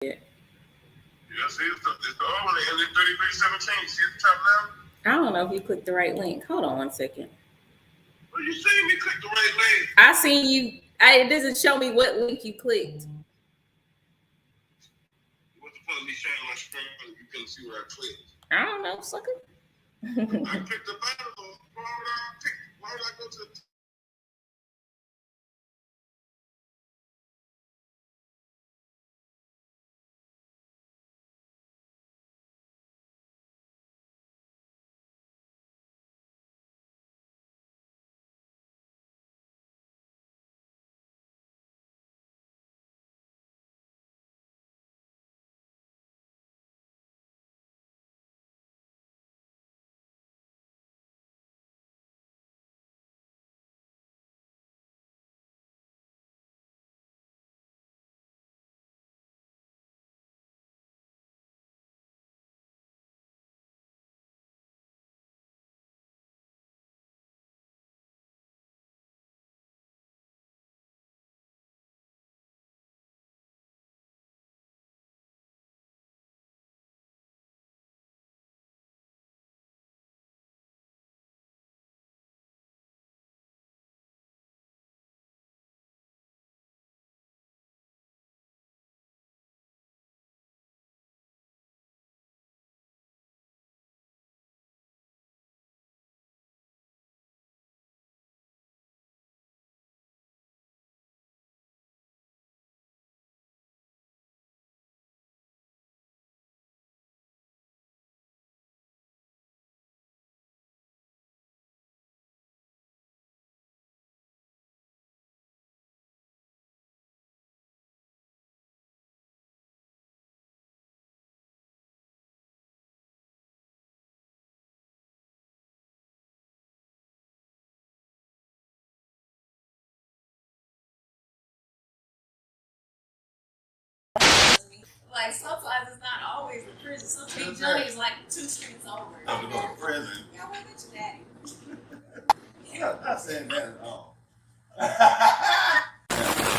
Yeah, see, it's the old one, and then 3317. See at the top now? I don't know if you clicked the right link. Hold on 1 second. Well, you see me click the right link. I seen you. It doesn't show me what link you clicked. What's the point of me sharing my screen when you couldn't see where I clicked? I don't know, sucker. I picked the bottom one. Why would I go to the Like sometimes it's not always the prison. Some big Johnny is like 2 streets over. I'm going to prison. Yeah, I went with your daddy. I'm not saying that at all.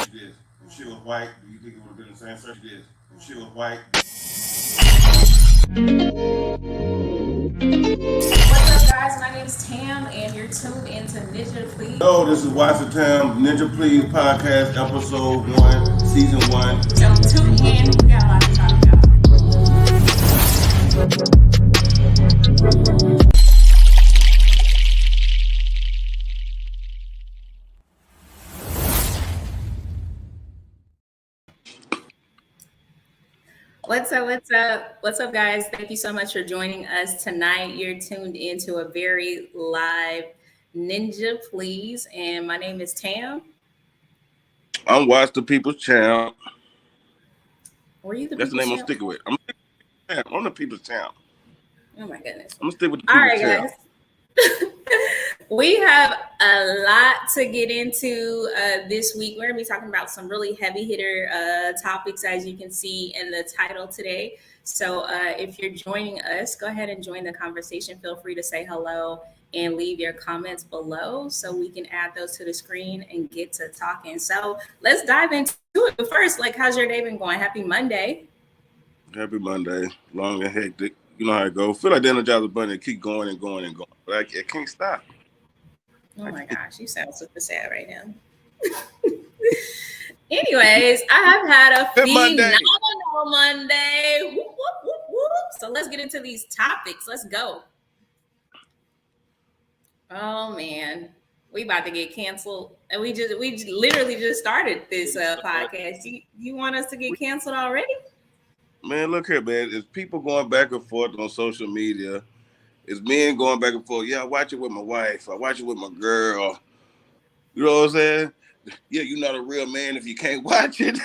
If she was white, do you think it would have been the same search? If she was white. What's up, guys? My name is Tam, and you're tuned into Ninja Please. Hello, this is Watch the Tam Ninja Please Podcast, Episode 1, Season 1. So tune in. We got a lot to talk about. What's up? What's up? What's up, guys? Thank you so much for joining us tonight. You're tuned into a very live Ninja Please, and my name is Tam. I'm Watch the People's Champ. Were you the That's the name People's I'm sticking with. I'm the People's Champ. Oh my goodness. I'm gonna stick with the All People's right, Champ. guys. We have a lot to get into this week. We're going to be talking about some really heavy hitter topics, as you can see in the title today. So if you're joining us, go ahead and join the conversation. Feel free to say hello and leave your comments below so we can add those to the screen and get to talking. So let's dive into it. But first, like, how's your day been going? Happy Monday. Happy Monday. Long and hectic. You know how it goes. Feel like the Energizer Bunny keep going and going and going. But I can't stop. Oh my gosh, you sound super sad right now. Anyways, I have had a phenomenal Monday. Whoop, whoop, whoop, whoop. So let's get into these topics. Let's go. Oh man, we about to get canceled, and we literally just started this podcast. You want us to get canceled already? Man, look here, man. It's people going back and forth on social media. It's men going back and forth. Yeah, I watch it with my wife. I watch it with my girl. You know what I'm saying? Yeah, you're not a real man if you can't watch it.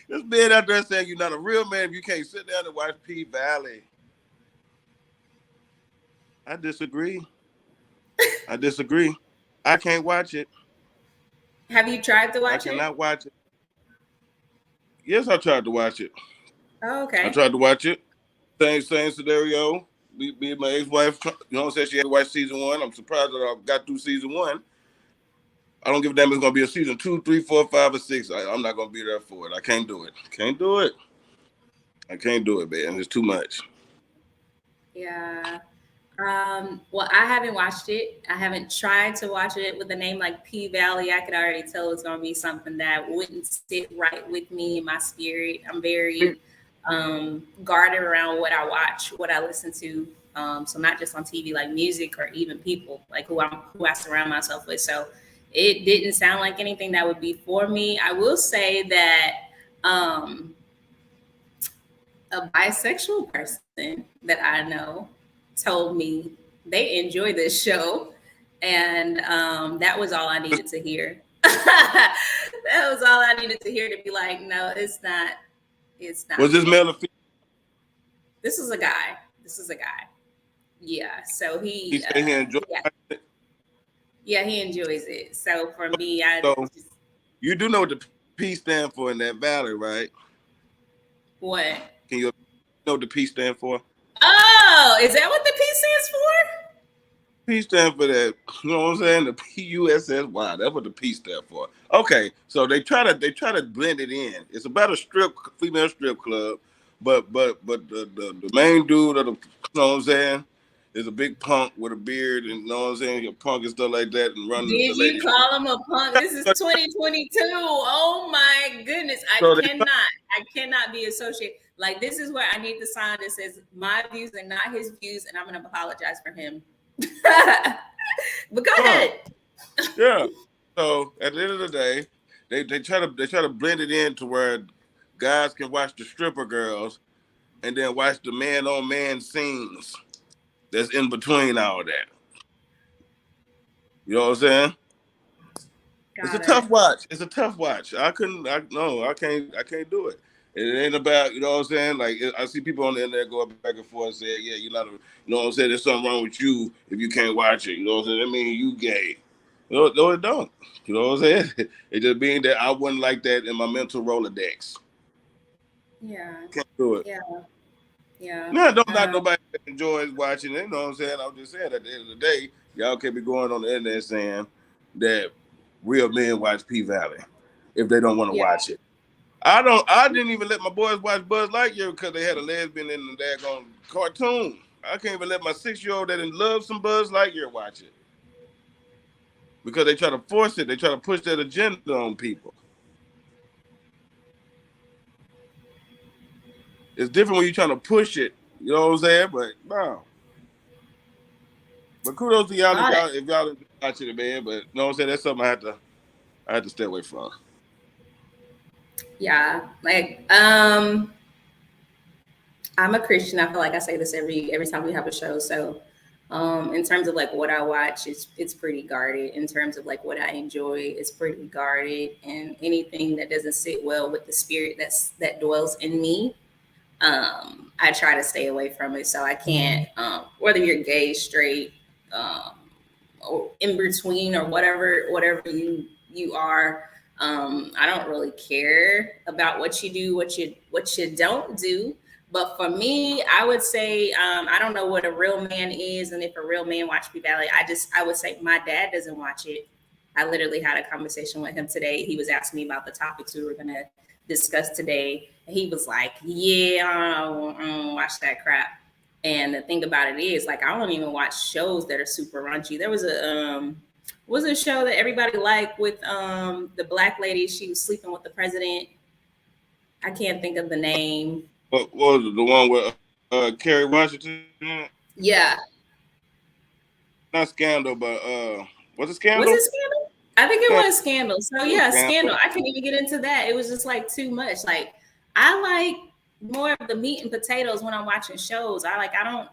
There's men out there saying you're not a real man if you can't sit down and watch P-Valley. I disagree. I can't watch it. Have you tried to watch it? I cannot watch it. Yes, I tried to watch it. Oh, okay. I tried to watch it. Same scenario. Me and my ex-wife, you know what I'm saying? She had to watch season 1. I'm surprised that I got through season 1. I don't give a damn if it's going to be a season 2, 3, 4, 5, or 6. I'm not going to be there for it. I can't do it. I can't do it, man. It's too much. Yeah. Well, I haven't watched it. I haven't tried to watch it with a name like P Valley. I could already tell it's gonna be something that wouldn't sit right with me in my spirit. I'm very guarded around what I watch, what I listen to. So not just on TV, like music or even people, like who I surround myself with. So it didn't sound like anything that would be for me. I will say that um, a bisexual person that I know told me they enjoy this show, and that was all I needed to hear. That was all I needed to hear to be like, no, it's not. It's not Was for this me. male or female? This is a guy. This is a guy. Yeah. So He said he enjoyed yeah, it. yeah, he enjoys it. So for me, I So just you do know what the P stand for in that valley, right? what? Can you know what the P stand for? Oh, is that what the P stands for? P stand for that. You know what I'm saying? The PUSSY. That's what the P stand for. Okay, so they try to blend it in. It's about a female strip club, but the main dude of the, you know what I'm saying, is a big punk with a beard and, you know what I'm saying, a punk and stuff like that, and run the Did you ladies. call him a punk? This is 2022. Oh my goodness. So they I cannot be associated. Like, this is where I need the sign that says my views and not his views, and I'm going to apologize for him. But go huh, ahead. yeah. So at the end of the day, they try to blend it in to where guys can watch the stripper girls and then watch the man on man scenes that's in between all that. You know what I'm saying? It's a Got tough it. watch. It's a tough watch. I couldn't. I no. I can't do it. It ain't about, you know what I'm saying. Like, I see people on the internet going back and forth saying, "Yeah, you're not a," you know what I'm saying. There's something wrong with you if you can't watch it. You know what I'm saying. That means you gay. No, it don't. You know what I'm saying. It just means that I wouldn't like that in my mental Rolodex. Yeah. Can't do it. Yeah. Yeah. No, don't not nobody that enjoys watching it. You know what I'm saying? I'm just saying at the end of the day, y'all can't be going on the internet saying that real men watch P Valley if they don't want to Yeah. watch it. I don't. I didn't even let my boys watch Buzz Lightyear because they had a lesbian in the daggone cartoon. I can't even let my 6-year old that loves some Buzz Lightyear watch it because they try to force it. They try to push that agenda on people. It's different when you're trying to push it. You know what I'm saying? But no. But kudos to y'all Got it. if y'all enjoy watching it, man. But you know what I'm saying? That's something I had to stay away from. Yeah. Like, I'm a Christian. I feel like I say this every time we have a show. So, in terms of like what I watch, it's pretty guarded. In terms of like what I enjoy, it's pretty guarded. And anything that doesn't sit well with the spirit that dwells in me, I try to stay away from it. So I can't, whether you're gay, straight, um, or in between, or whatever you are. I don't really care about what you do, what you don't do. But for me, I would say, I don't know what a real man is, and if a real man watch P Valley, I would say my dad doesn't watch it. I literally had a conversation with him today. He was asking me about the topics we were going to discuss today, and he was like, "Yeah, I don't watch that crap." And the thing about it is, like, I don't even watch shows that are super raunchy. There was a show that everybody liked with the black lady. She was sleeping with the president. I can't think of the name. What was it? The one with Kerry Washington? Yeah, Not Scandal, but was it was Scandal? it Scandal? I think it Yeah, was Scandal. So it was yeah, Scandal. Scandal. I couldn't even get into that. It was just like too much. Like, I like more of the meat and potatoes when I'm watching shows. I don't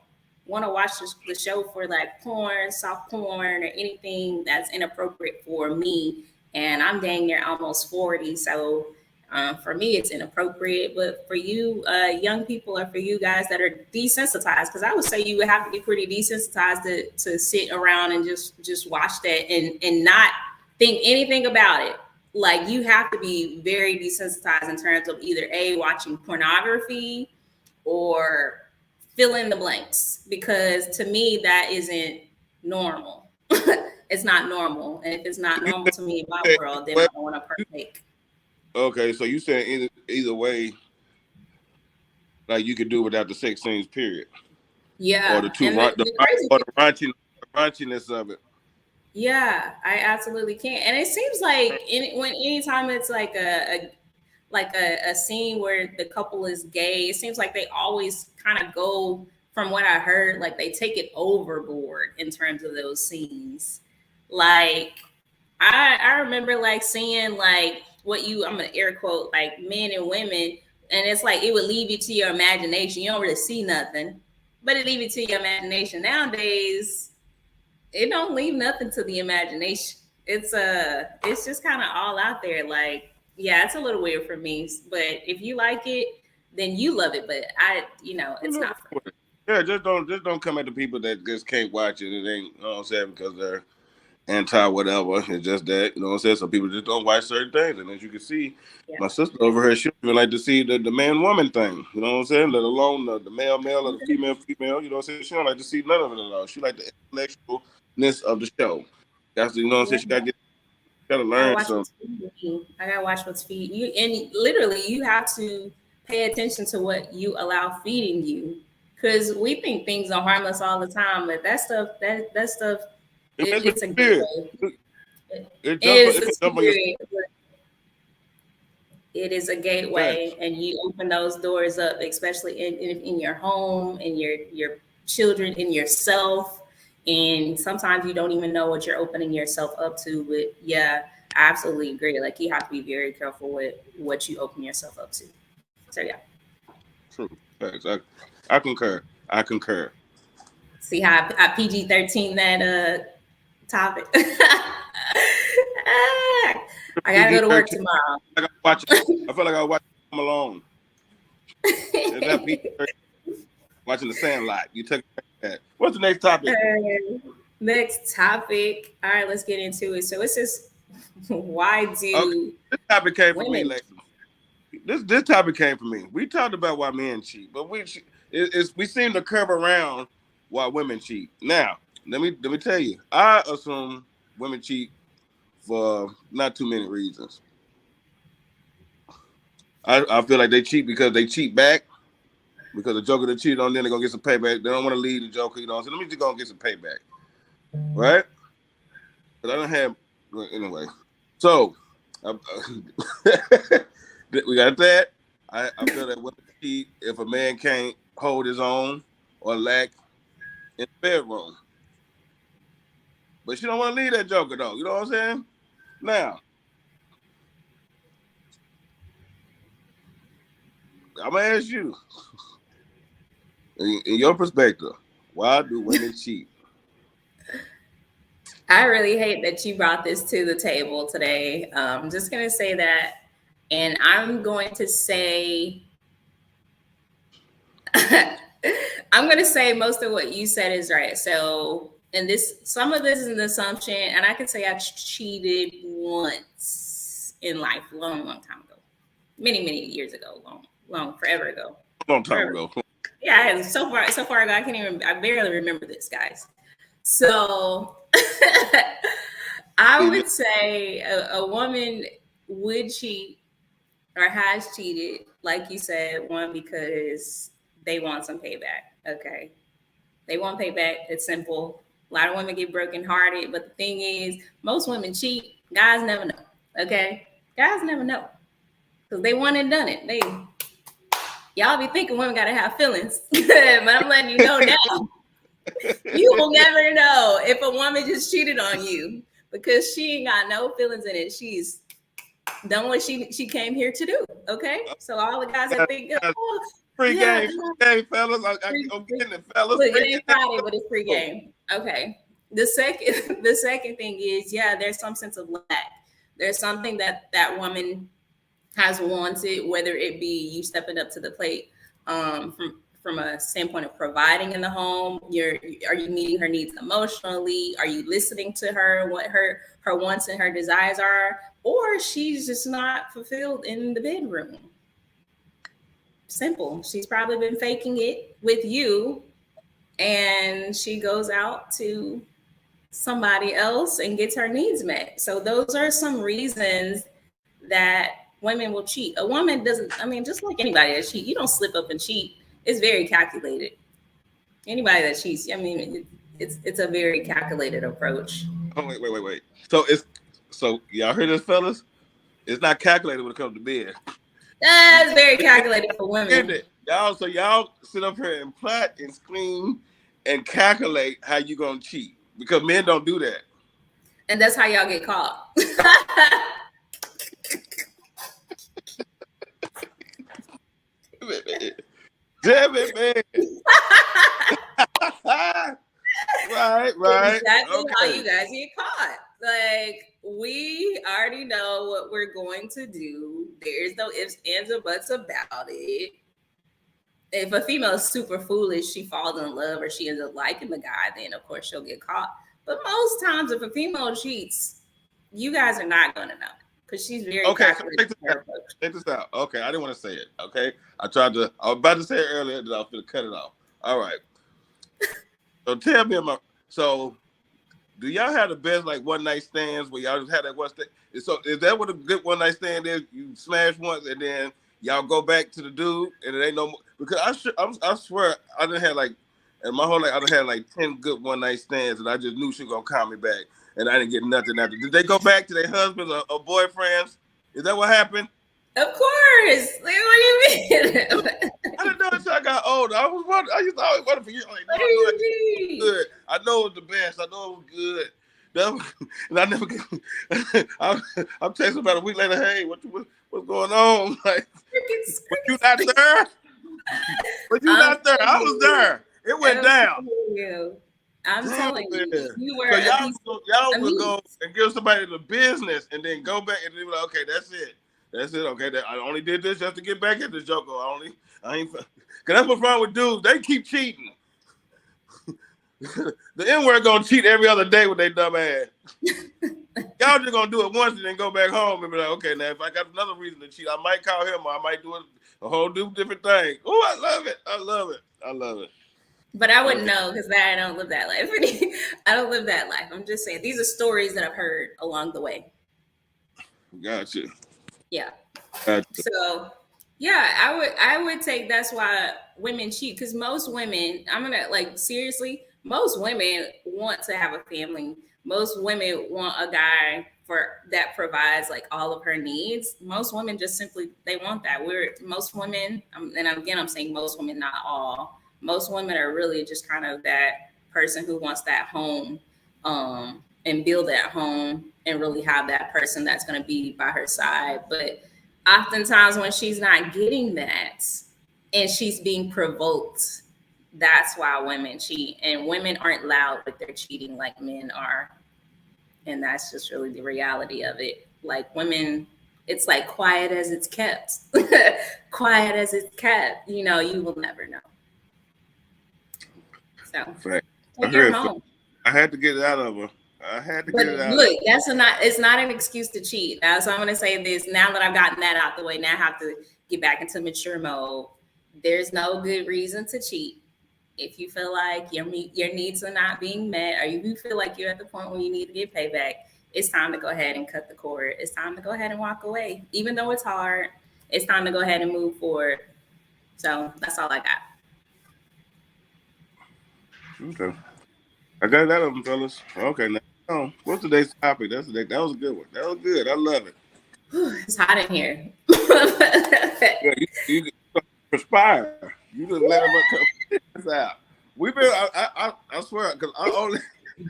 want to watch the show for like porn, soft porn, or anything that's inappropriate for me. And I'm dang near almost 40, so for me it's inappropriate. But for you, young people, or for you guys that are desensitized, because I would say you would have to be pretty desensitized to sit around and just watch that and not think anything about it. Like, you have to be very desensitized in terms of either a watching pornography or fill in the blanks, because to me that isn't normal. It's not normal, and if it's not normal to me in my Said world, then either I don't want to way- partake. okay, so you said either way, like you could do without the sex scenes, period, or Yeah, and the the, crazy or thing, the raunchiness of it. yeah, I absolutely can. And it seems like when anytime it's like a scene where the couple is gay, it seems like they always kind of go, from what I heard, like they take it overboard in terms of those scenes. Like I remember like seeing like what you, I'm gonna air quote, like men and women, and it's like it would leave you to your imagination. You don't really see nothing, but it leave you to your imagination. Nowadays, it don't leave nothing to the imagination. It's just kind of all out there. Like, yeah, it's a little weird for me, but if you like it, then you love it. But it's not for me. Yeah, just don't come at the people that just can't watch it. It ain't, you know what I'm saying, because they're anti whatever. It's just that, you know what I'm saying. Some people just don't watch certain things, and as you can see, Yeah. my sister over here, she don't even like to see the man woman thing. You know what I'm saying? Let alone the male male or the female female. You know what I'm saying? She don't like to see none of it at all. She like the intellectualness of the show. That's, you know what I'm Yeah. saying. Gotta I gotta learn watch some. what's feeding you. I gotta watch what's feeding you, and literally, you have to pay attention to what you allow feeding you, because we think things are harmless all the time, but that stuff, It messes with it's a your spirit. gateway. It It is a can jump on your spirit. It is a gateway, facts. and you open those doors up, especially in your home, in your children, in yourself, and sometimes you don't even know what you're opening yourself up to. But yeah, I absolutely agree. Like, you have to be very careful with what you open yourself up to. So yeah, True. Facts. I concur. I concur. see how I PG-13 that topic. I gotta go to work PG-13. tomorrow. I got watching. I feel like I was watching Home Alone. Is that PG-13? Watching The Sandlot. You took that. What's the next topic? Next topic. All right, let's get into it. So it says, why Okay, do this topic came from me, women? ladies. This topic came from me. We talked about why men cheat, but we seem to curve around why women cheat. Now, let me tell you, I assume women cheat for not too many reasons. I feel like they cheat because they cheat back because the joker that cheated on them, they're gonna get some payback. They don't want to leave the joker, you know. So let me just go and get some payback, right? But I don't have well, anyway. So uh, we got that. I feel that women cheat if a man can't hold his own or lack in the bedroom. But she don't want to leave that joker though. You know what I'm saying? Now, I'm gonna ask you, in your perspective, why do women cheat? I really hate that you brought this to the table today. I'm just gonna say that, and I'm going to say, I'm gonna say most of what you said is right. So, and some of this is an assumption, and I can say I cheated once in life, long, long time ago, many years ago, long, forever ago, A long time forever. ago. Yeah, so far ago, I barely remember this, guys. So I would say a woman would cheat or has cheated, like you said, one, because they want some payback. Okay. They want payback. It's simple. A lot of women get brokenhearted, but the thing is, most women cheat. Guys never know. Okay. Guys never know because they won and done it. Y'all be thinking women gotta have feelings, but I'm letting you know now. You will never know if a woman just cheated on you because she ain't got no feelings in it. She's done what she came here to do. Okay, so all the guys that think, oh Free yeah, game, free game, fellas. I'm free, getting it, fellas. look, it Free ain't game. Friday, but it's free Oh, game. Okay. The second thing is, yeah, there's some sense of lack. There's something that woman has wanted, whether it be you stepping up to the plate, from a standpoint of providing in the home. Are you meeting her needs emotionally? Are you listening to her, what her wants and her desires are? Or she's just not fulfilled in the bedroom. Simple. She's probably been faking it with you, and she goes out to somebody else and gets her needs met. So those are some reasons that women will cheat. A woman doesn't. I mean, just like anybody that cheat, you don't slip up and cheat. It's very calculated. Anybody that cheats, I mean, it's a very calculated approach. Oh wait. So y'all heard this, fellas? It's not calculated when it comes to bed. That's very calculated for Get women, it? Y'all sit up here and plot and scream and calculate how you gonna cheat because men don't do that. and that's how y'all get caught. Damn it, man. Right. Exactly how Okay. you guys get caught. Like, we already know what we're going to do. There's no ifs, ands, or buts about it. If a female is super foolish, she falls in love or she ends up liking the guy, then of course she'll get caught. But most times, if a female cheats, you guys are not going to know because she's very Okay, so calculated in her approach. check this out. Okay, I didn't want to say it. Okay. I was about to say it earlier, that I was gonna cut it off. All right. So tell me about so do y'all have the best like one night stands where y'all just had that one stand? So is that what a good one night stand is? You smash once and then y'all go back to the dude and it ain't no more because I swear I done had like in my whole life I done had like 10 good one night stands and I just knew she was gonna call me back and I didn't get nothing after. Did they go back to their husbands or boyfriends? Is that what happened? Of course. Like, what do you mean? I didn't know until I got older. I used to always wonder for years. Like, no, What do I know you it was mean? good. I know it was the best. I know it was good. And I never get. I'm texting about a week later. Hey, what's going on? Like, but you not there? But you I'm not there? I telling was you. there. It went I'm down. telling you. I'm Damn, telling man. you. You were So a piece y'all of would meat. go and give somebody the business and then go back and be like, okay, that's it. That's it. Okay, I only did this just to get back at this joker. I ain't. Cause that's what's wrong with dudes. They keep cheating. The N word gonna cheat every other day with their dumb ass. Y'all just gonna do it once and then go back home and be like, okay, now if I got another reason to cheat, I might call him or I might do a whole different thing. Oh, I love it. I love it. I love it. But I wouldn't Okay, know because I don't live that life. I don't live that life. I'm just saying these are stories that I've heard along the way. got you. Yeah. Got you. So yeah, I would take that's why women cheat because most women, I'm gonna like seriously, most women want to have a family. Most women want a guy for that provides like all of her needs. Most women just simply they want that. We're most women, and again I'm saying most women, not all. Most women are really just kind of that person who wants that home, and build that home and really have that person that's going to be by her side. But oftentimes when she's not getting that and she's being provoked, that's why women cheat. And women aren't loud with their cheating like men are. And that's just really the reality of it. Like women, it's like quiet as it's kept. Quiet as it's kept. You will never know. So Fact. I take your heard. home. I had to get it out of her. I had to But get it out of look, it's not an excuse to cheat. So I'm gonna say this now that I've gotten that out the way. Now I have to get back into mature mode. There's no good reason to cheat. If you feel like your needs are not being met, or you feel like you're at the point where you need to get payback, it's time to go ahead and cut the cord. It's time to go ahead and walk away, even though it's hard. It's time to go ahead and move forward. So that's all I got. her. Okay. I got that of them, fellas. Okay, now what's today's topic? That was a good one. That was good. I love it. It's hot in here. Yeah, you perspire. You just let them come out. We've been. I swear, because I've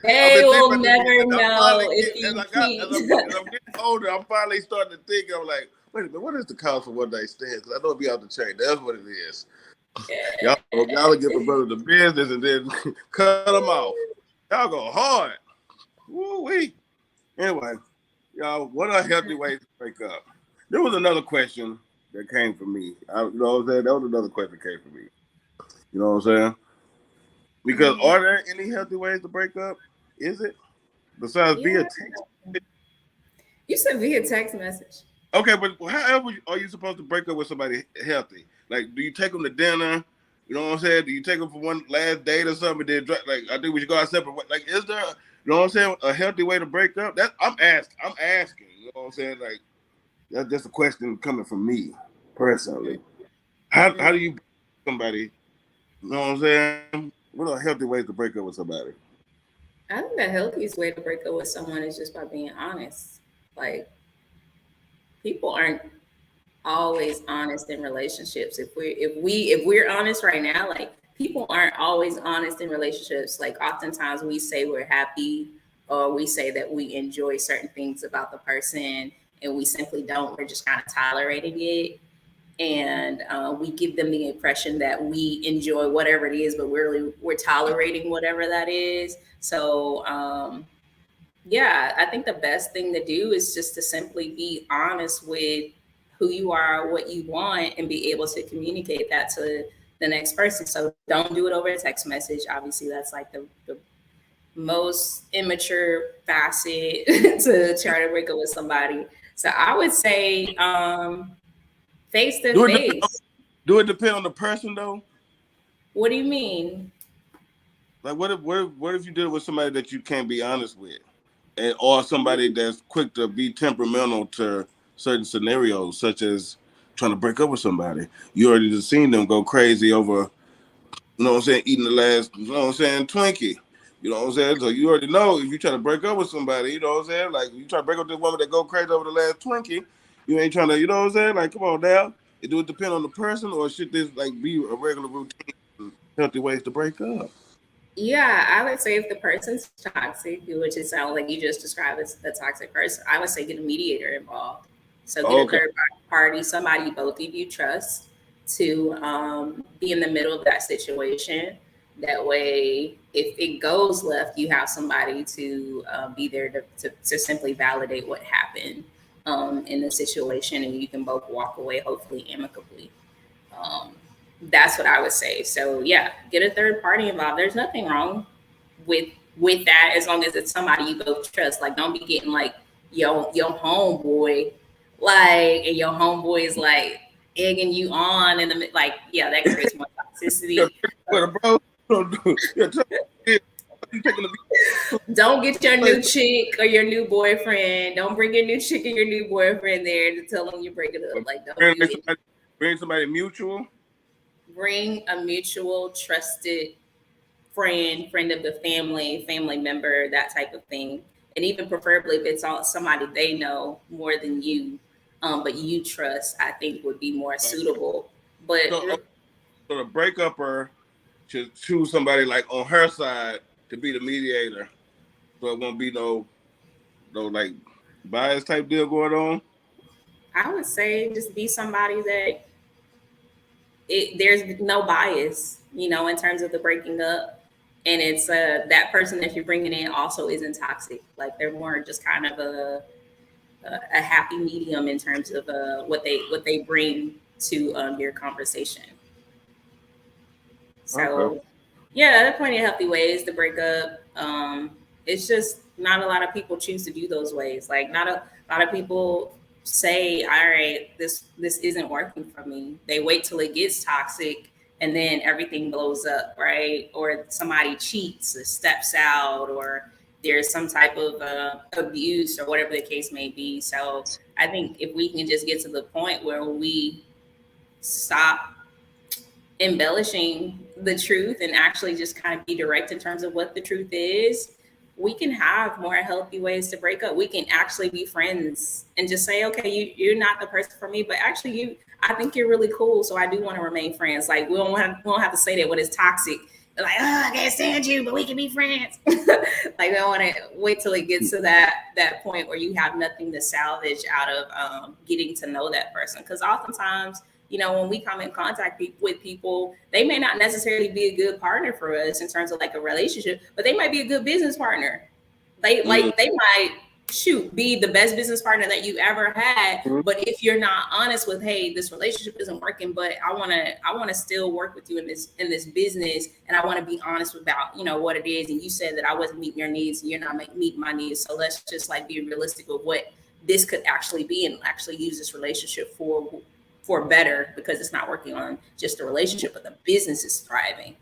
They been thinking will about this. never And I'm know finally if getting you as I'm cheat. getting older. I'm finally starting to think. I'm like, wait a minute, what is the cause for one night stands? Because I know it'll be out the chain. That's what it is. Y'all will give a brother the business and then cut them off. Y'all go hard. Woo wee. Anyway, y'all, what are healthy ways to break up? There was another question that came from me. You know what I'm saying? That was another question that came from me. You know what I'm saying? Because Mhm. are there any healthy ways to break up? Is it? Besides via Yeah. text? You said via text message. Okay, but however are you supposed to break up with somebody healthy? Like, do you take them to dinner? You know what I'm saying? Do you take them for one last date or something? Then like, I think we should go our separate way. Like, is there, you know what I'm saying, a healthy way to break up? That I'm asking. You know what I'm saying? Like, That's just a question coming from me personally. How do you somebody? You know what I'm saying? What are healthy ways to break up with somebody? I think the healthiest way to break up with someone is just by being honest. Like people aren't always honest in relationships. If we're honest right now, like people aren't always honest in relationships. Like oftentimes we say we're happy or we say that we enjoy certain things about the person and we simply don't. We're just kind of tolerating it. And we give them the impression that we enjoy whatever it is, but we're tolerating whatever that is. So yeah, I think the best thing to do is just to simply be honest with who you are, what you want, and be able to communicate that to the next person. So don't do it over a text message. Obviously, that's like the most immature facet to try to break up with somebody. So I would say face to Do it depend? face. Do it depend on the person though? What do you mean? Like, what if you deal with somebody that you can't be honest with, and or somebody that's quick to be temperamental to certain scenarios, such as trying to break up with somebody. You already just seen them go crazy over, you know what I'm saying, eating the last, you know what I'm saying, Twinkie. You know what I'm saying? So you already know if you try to break up with somebody, you know what I'm saying? Like you try to break up with this woman that go crazy over the last Twinkie, you ain't trying to, you know what I'm saying? Like, come on now. It do it depend on the person, or should this like be a regular routine, healthy ways to break up? Yeah, I would say if the person's toxic, which it sounds like you just described as a toxic person, I would say get a mediator involved. So get a Okay. third party, somebody both of you trust, to be in the middle of that situation. That way, if it goes left, you have somebody to be there to simply validate what happened in the situation, and you can both walk away, hopefully amicably. Um, that's what I would say. So yeah, get a third party involved. There's nothing wrong with with that as long as it's somebody you both trust. Like don't be getting like your homeboy, like and your homeboy is like egging you on and like yeah, that creates more Yeah, toxicity. with a bro. Yeah, you taking Don't get your the new chick or your new boyfriend. Don't bring your new chick or your new boyfriend there to tell them you're breaking up. Like don't bring do it. somebody, bring somebody mutual. Bring a mutual trusted friend of the family, family member, that type of thing. And even preferably if it's all somebody they know more than you, but you trust, I think would be more suitable. But So, so the breakuper should choose somebody like on her side to be the mediator, so it won't be no like bias type deal going on. I would say just be somebody that there's no bias, in terms of the breaking up. And it's that person that you're bringing in also isn't toxic. Like they're more just kind of a happy medium in terms of what they bring to your conversation. Okay. So yeah, there are plenty of healthy ways to break up. It's just not a lot of people choose to do those ways. Like not a lot of people say, "All right, this isn't working for me." They wait till it gets toxic, and then everything blows up, right? Or somebody cheats, or steps out, or there's some type of abuse, or whatever the case may be. So I think if we can just get to the point where we stop embellishing the truth and actually just kind of be direct in terms of what the truth is, we can have more healthy ways to break up. We can actually be friends and just say, okay, you're not the person for me, but actually I think you're really cool. So I do want to remain friends. Like we don't have to say that when it's toxic. Like, oh, I can't stand you, but we can be friends. Like we don't want to wait till it gets to that point where you have nothing to salvage out of getting to know that person. Because oftentimes when we come in contact with people, they may not necessarily be a good partner for us in terms of like a relationship, but they might be a good business partner. They Mm-hmm. like they might be the best business partner that you ever had. But if you're not honest with, hey, this relationship isn't working, but I want to still work with you in this business, and I want to be honest about what it is, and you said that I wasn't meeting your needs and you're not meeting my needs, so let's just like be realistic of what this could actually be and actually use this relationship for better, because it's not working on just the relationship, but the business is thriving.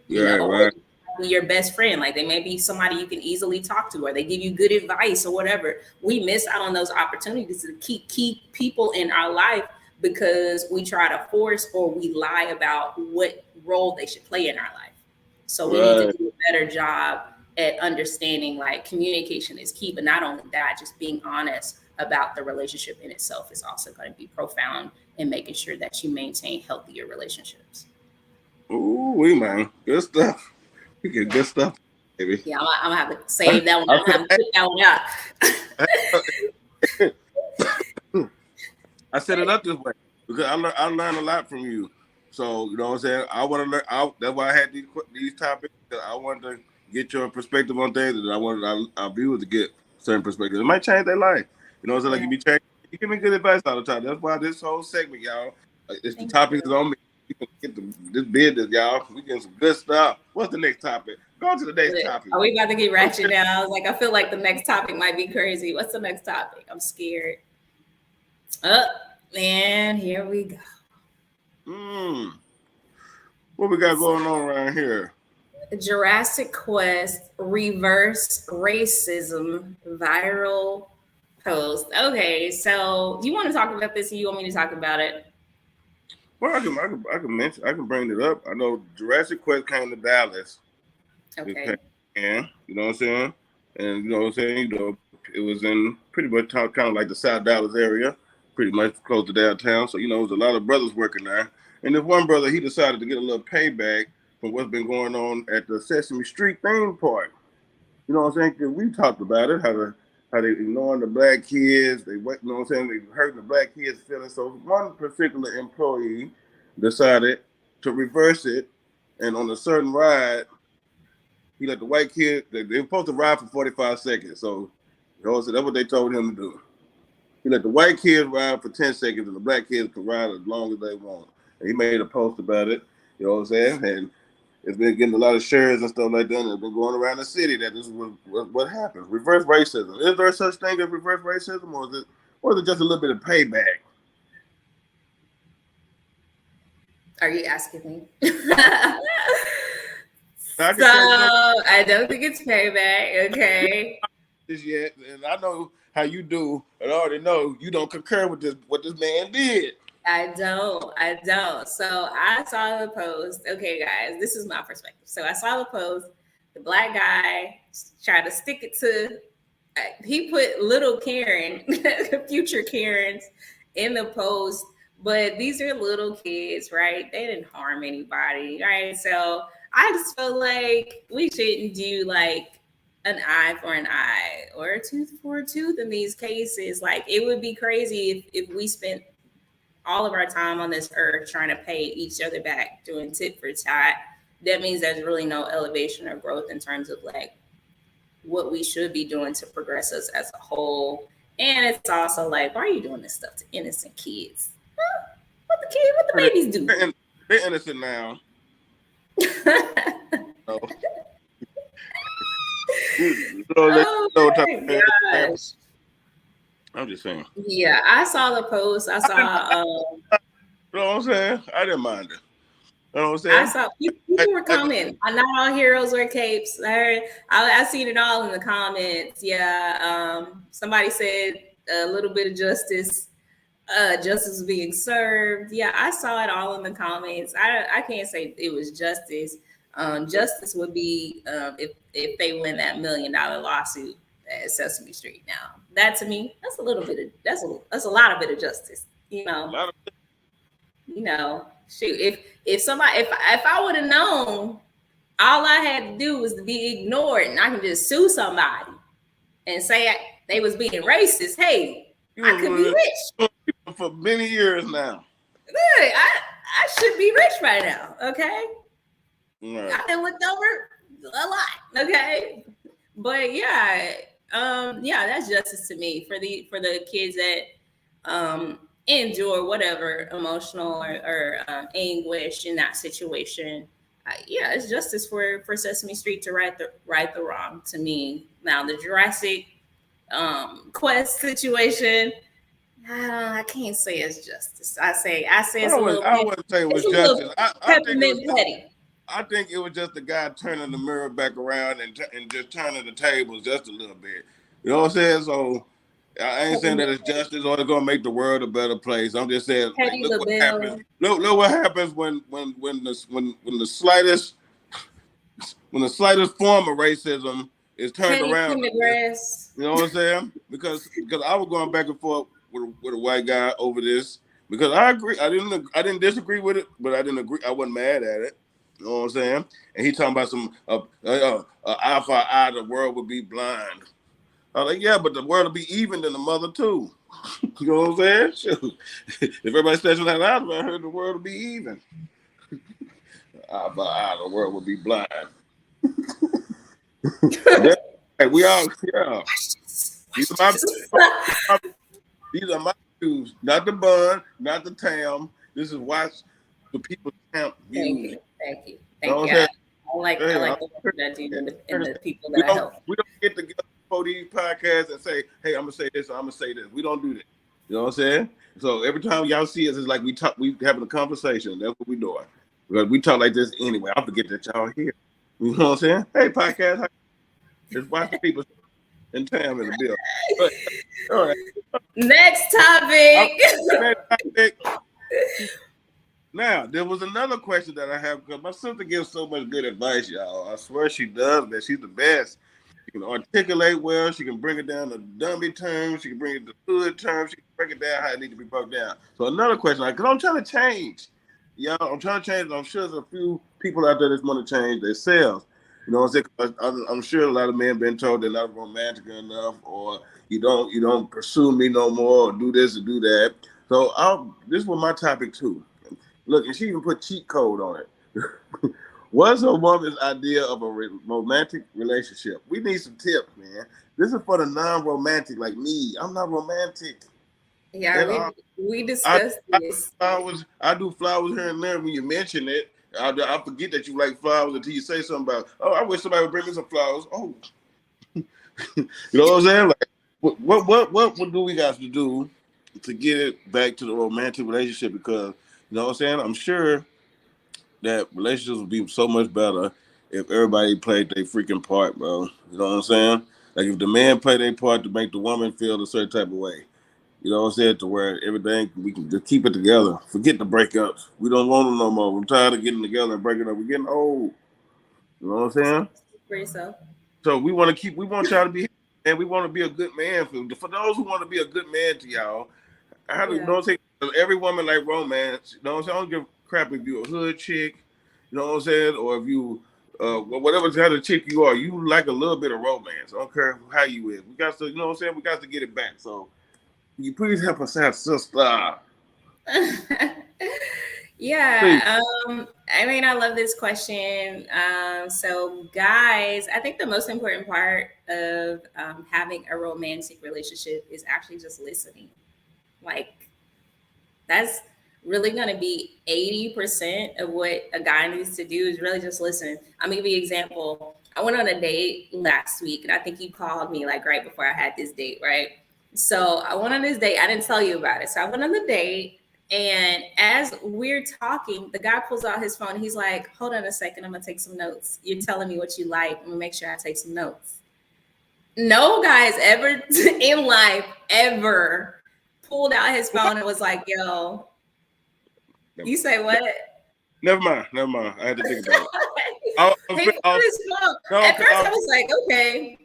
Yeah, Or right. be your best friend. Like they may be somebody you can easily talk to, or they give you good advice or whatever. We miss out on those opportunities to keep key people in our life because we try to force or we lie about what role they should play in our life. So we need to Right. do a better job at understanding like communication is key, but not only that, just being honest about the relationship in itself is also going to be profound in making sure that you maintain healthier relationships. Ooh, we man, good stuff. We get Yeah. good stuff, baby. Yeah, I'm gonna have to I, save that one. I I'm gonna said, have to put that one out. I set it up this way because I learned a lot from you. So you know what I'm saying. I want to learn. That's why I had these topics. 'Cause I wanted to get your perspective on things, and I wanted our viewers to get certain perspectives. It might change their life. You know what I'm saying? Like Yeah, you give me good advice all the time. That's why this whole segment, y'all, it's the thank topic is you. on me. We can get this business, y'all. We getting some good stuff. What's the next topic? Go to the next topic. Are we about to get ratchet now? I was like, I feel like the next topic might be crazy. What's the next topic? I'm scared. Oh, man, here we go. Hmm. What we got going on around here? Jurassic Quest reverse racism viral post. Okay, so do you want to talk about this or you want me to talk about it? Well, I can bring it up. I know Jurassic Quest came to Dallas. It Okay. came in, you know what I'm saying? And you know what I'm saying? It was in pretty much kind of like the South Dallas area, pretty much close to downtown. So, there was a lot of brothers working there. And this one brother, he decided to get a little payback from what's been going on at the Sesame Street theme park. You know what I'm saying? 'Cause we talked about it, how they ignoring the black kids, you know what I'm saying? They hurting the black kids' feelings. So one particular employee decided to reverse it, and on a certain ride, he let the white kid. They were supposed to ride for 45 seconds. So, that's what they told him to do. He let the white kids ride for 10 seconds, and the black kids can ride as long as they want. And he made a post about it. You know what I'm saying? And it's been getting a lot of shares and stuff like that. And it's been going around the city that this is what happened. Reverse racism. Is there such thing as reverse racism, or is it just a little bit of payback? Are you asking me? I So can tell you I don't think it's payback. Okay. this yet, and I know how you do, and I already know you don't concur with this what this man did. I don't. I don't. So I saw the post. Okay, guys, this is my perspective. So I saw the post. The black guy tried to stick it to. He put little Karen, future Karens, in the post. But these are little kids, right? They didn't harm anybody, right? So I just feel like we shouldn't do like an eye for an eye or a tooth for a tooth in these cases. Like it would be crazy if we spent all of our time on this earth trying to pay each other back doing tit for tat. That means there's really no elevation or growth in terms of like what we should be doing to progress us as a whole. And it's also like, why are you doing this stuff to innocent kids? Huh? What the babies do? They're innocent now. So, Oh no type my of gosh. I'm just saying. Yeah, I saw the post. You know what I'm saying? I didn't mind it. You know what I'm I saying? saw Like, people were like, commenting. Not all heroes wear capes. I seen it all in the comments. Yeah. Somebody said a little bit of justice. Justice being served. Yeah, I saw it all in the comments. I can't say it was justice. Justice would be if they win that $1 million lawsuit at Sesame Street. Now that to me, that's a little bit of that's a lot of bit of justice. a lot of Shoot, if somebody if I would have known all I had to do was to be ignored and I can just sue somebody and say they was being racist, hey, you I was could be running rich. for many years now. Hey, I should be rich by now, okay? Right. I've been looked over a lot, okay? But yeah, that's justice to me for the kids that endure whatever emotional or anguish in that situation. Yeah, it's justice for Sesame Street to right the wrong to me. Now the Jurassic Quest situation, I can't say it's justice. I say it's a little I wouldn't say it was it's a little justice. I think it was peppermint petty. I think it was just the guy turning the mirror back around and just turning the tables just a little bit. You know what I'm saying? So I ain't saying that it's justice or it's gonna make the world a better place. I'm just saying, like, Petty look what happens. LaBelle. Look what happens when the slightest form of racism is turned Petty around like this. Pendergrass. You know what I'm saying? Because I was going back and forth with a white guy over this because I agree. I didn't disagree with it, but I didn't agree. I wasn't mad at it. You know what I'm saying? And he talking about some eye for eye, the world would be blind. I was like, yeah, but the world will be even than the mother too. You know what I'm saying? Shoot. If everybody says that out, I heard the world will be even. Eye for eye, the world will be blind. Hey, we all, yeah. These are my these are my views, not the bun, not the tam. This is watch the people tamp Thank views. you. Thank you. You know Thank what you. I'm saying? I Hey, like the work that I do and the people we that I don't help. we don't get together for these podcasts and say, hey, I'm gonna say this, or I'm gonna say this. We don't do that. You know what I'm saying? So every time y'all see us, it's like we having a conversation. That's what we doing. Because we talk like this anyway. I forget that y'all here. You know what I'm saying? Hey, podcast, just watch the people and Tam in the bill. But all right. Next All topic. right, next topic. Now, there was another question that I have because my sister gives so much good advice, y'all. I swear she does, man. She's the best. She can articulate well. She can bring it down to dummy terms. She can bring it to hood terms. She can break it down how it needs to be broke down. So another question, because I'm trying to change. Y'all, I'm trying to change. I'm sure there's a few people out there that want to change themselves. You know what I'm saying? I'm sure a lot of men been told they're not romantic enough, or you don't pursue me no more, or do this or do that. So this was my topic too. Look, and she even put cheat code on it. What's a woman's idea of a romantic relationship? We need some tips, man. This is for the non-romantic like me. I'm not romantic Yeah, at we all. we I, discussed I this. flowers. I do flowers here and there when you mention it. I forget that you like flowers until you say something about. Oh, I wish somebody would bring me some flowers. Oh, you know what I'm saying? Like, what do we got to do to get it back to the romantic relationship? Because you know what I'm saying. I'm sure that relationships would be so much better if everybody played their freaking part, bro. You know what I'm saying? Like if the man played their part to make the woman feel a certain type of way. You know what I'm saying? To where everything we can just keep it together. Forget the breakups. We don't want them no more. We're tired of getting together and breaking up. We're getting old. You know what I'm saying? For yourself. So we want y'all to be, and we want to be a good man for those who want to be a good man to y'all. How do you Yeah. know what I'm saying? Every woman like romance. You know what I'm saying? I don't give a crap if you're a hood chick. You know what I'm saying? Or if you, whatever kind of chick you are, you like a little bit of romance. I don't care how you is. We got to, you know what I'm saying? We got to get it back. So, can you please help us out, sister? Please. Yeah, I mean, I love this question. So, guys, I think the most important part of having a romantic relationship is actually just listening. Like, that's really going to be 80% of what a guy needs to do is really just listen. I'm going to give you an example. I went on a date last week, and I think you called me like right before I had this date, right? So I went on this date. I didn't tell you about it. So I went on the date, and as we're talking, the guy pulls out his phone. He's like, hold on a second. I'm going to take some notes. You're telling me what you like. I'm going to make sure I take some notes. No guy's ever in life ever pulled out his phone and was like, yo, Never you say what? never mind. Never mind. I had to think about it. I was, He fin- I pulled was, his phone. no, At 'cause first, I was like, okay,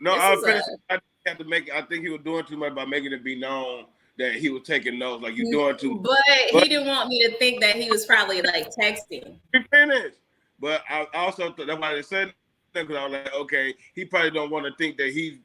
no, this I is was finishing. I had to make. I think he was doing too much by making it be known that he was taking notes. Like you're doing too. but he But didn't want me to think that he was probably like texting. we finished. But I also thought that's why I said because I was like, okay, he probably don't want to think he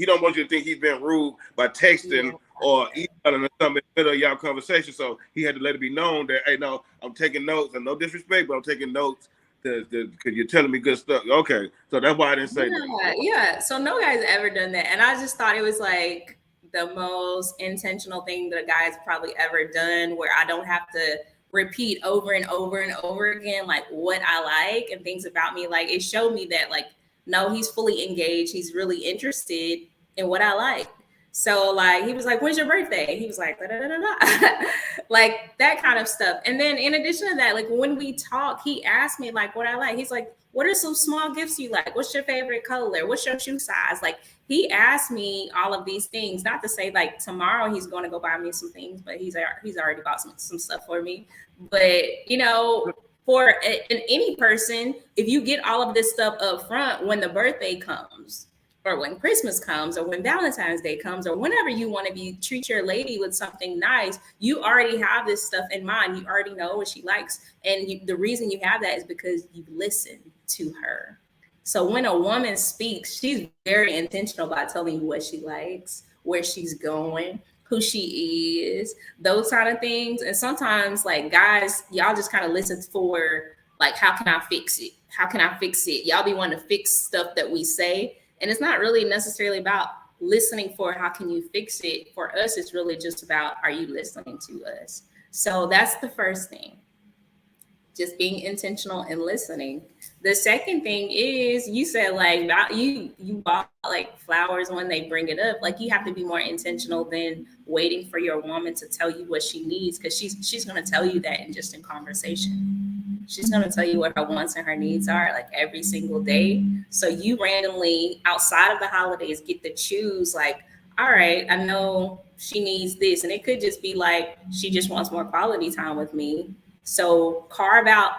don't want you to think he's been rude by texting Yeah. or emailing or something in the middle of y'all conversation. So he had to let it be known that hey, no, I'm taking notes and no disrespect, but I'm taking notes because you're telling me good stuff. Okay, so that's why I didn't say nothing. Yeah, yeah. So no guy's ever done that. And I just thought it was like the most intentional thing that a guy's probably ever done where I don't have to repeat over and over and over again like what I like and things about me. Like it showed me that like no, he's fully engaged. He's really interested in what I like. So like he was like, "When's your birthday?" He was like, da, da, da, da, da. Like that kind of stuff. And then in addition to that, like when we talk, he asked me like what I like. He's like, "What are some small gifts you like? What's your favorite color? What's your shoe size?" Like he asked me all of these things. Not to say like tomorrow he's going to go buy me some things, but he's already bought some stuff for me. But you know, for any person, if you get all of this stuff up front when the birthday comes, or when Christmas comes, or when Valentine's Day comes, or whenever you want to be treat your lady with something nice, you already have this stuff in mind. You already know what she likes, and the reason you have that is because you listen to her. So when a woman speaks, she's very intentional about telling you what she likes, where she's going, who she is, those kind of things. And sometimes, like guys, y'all just kind of listen for like, how can I fix it? How can I fix it? Y'all be wanting to fix stuff that we say, and it's not really necessarily about listening for how can you fix it. For us, it's really just about, are you listening to us? So that's the first thing, just being intentional and listening. The second thing is, you said like you bought like flowers when they bring it up. Like you have to be more intentional than waiting for your woman to tell you what she needs, because she's going to tell you that in just in conversation. She's going to tell you what her wants and her needs are like every single day. So you randomly outside of the holidays get to choose like, all right, I know she needs this, and it could just be like she just wants more quality time with me. So carve out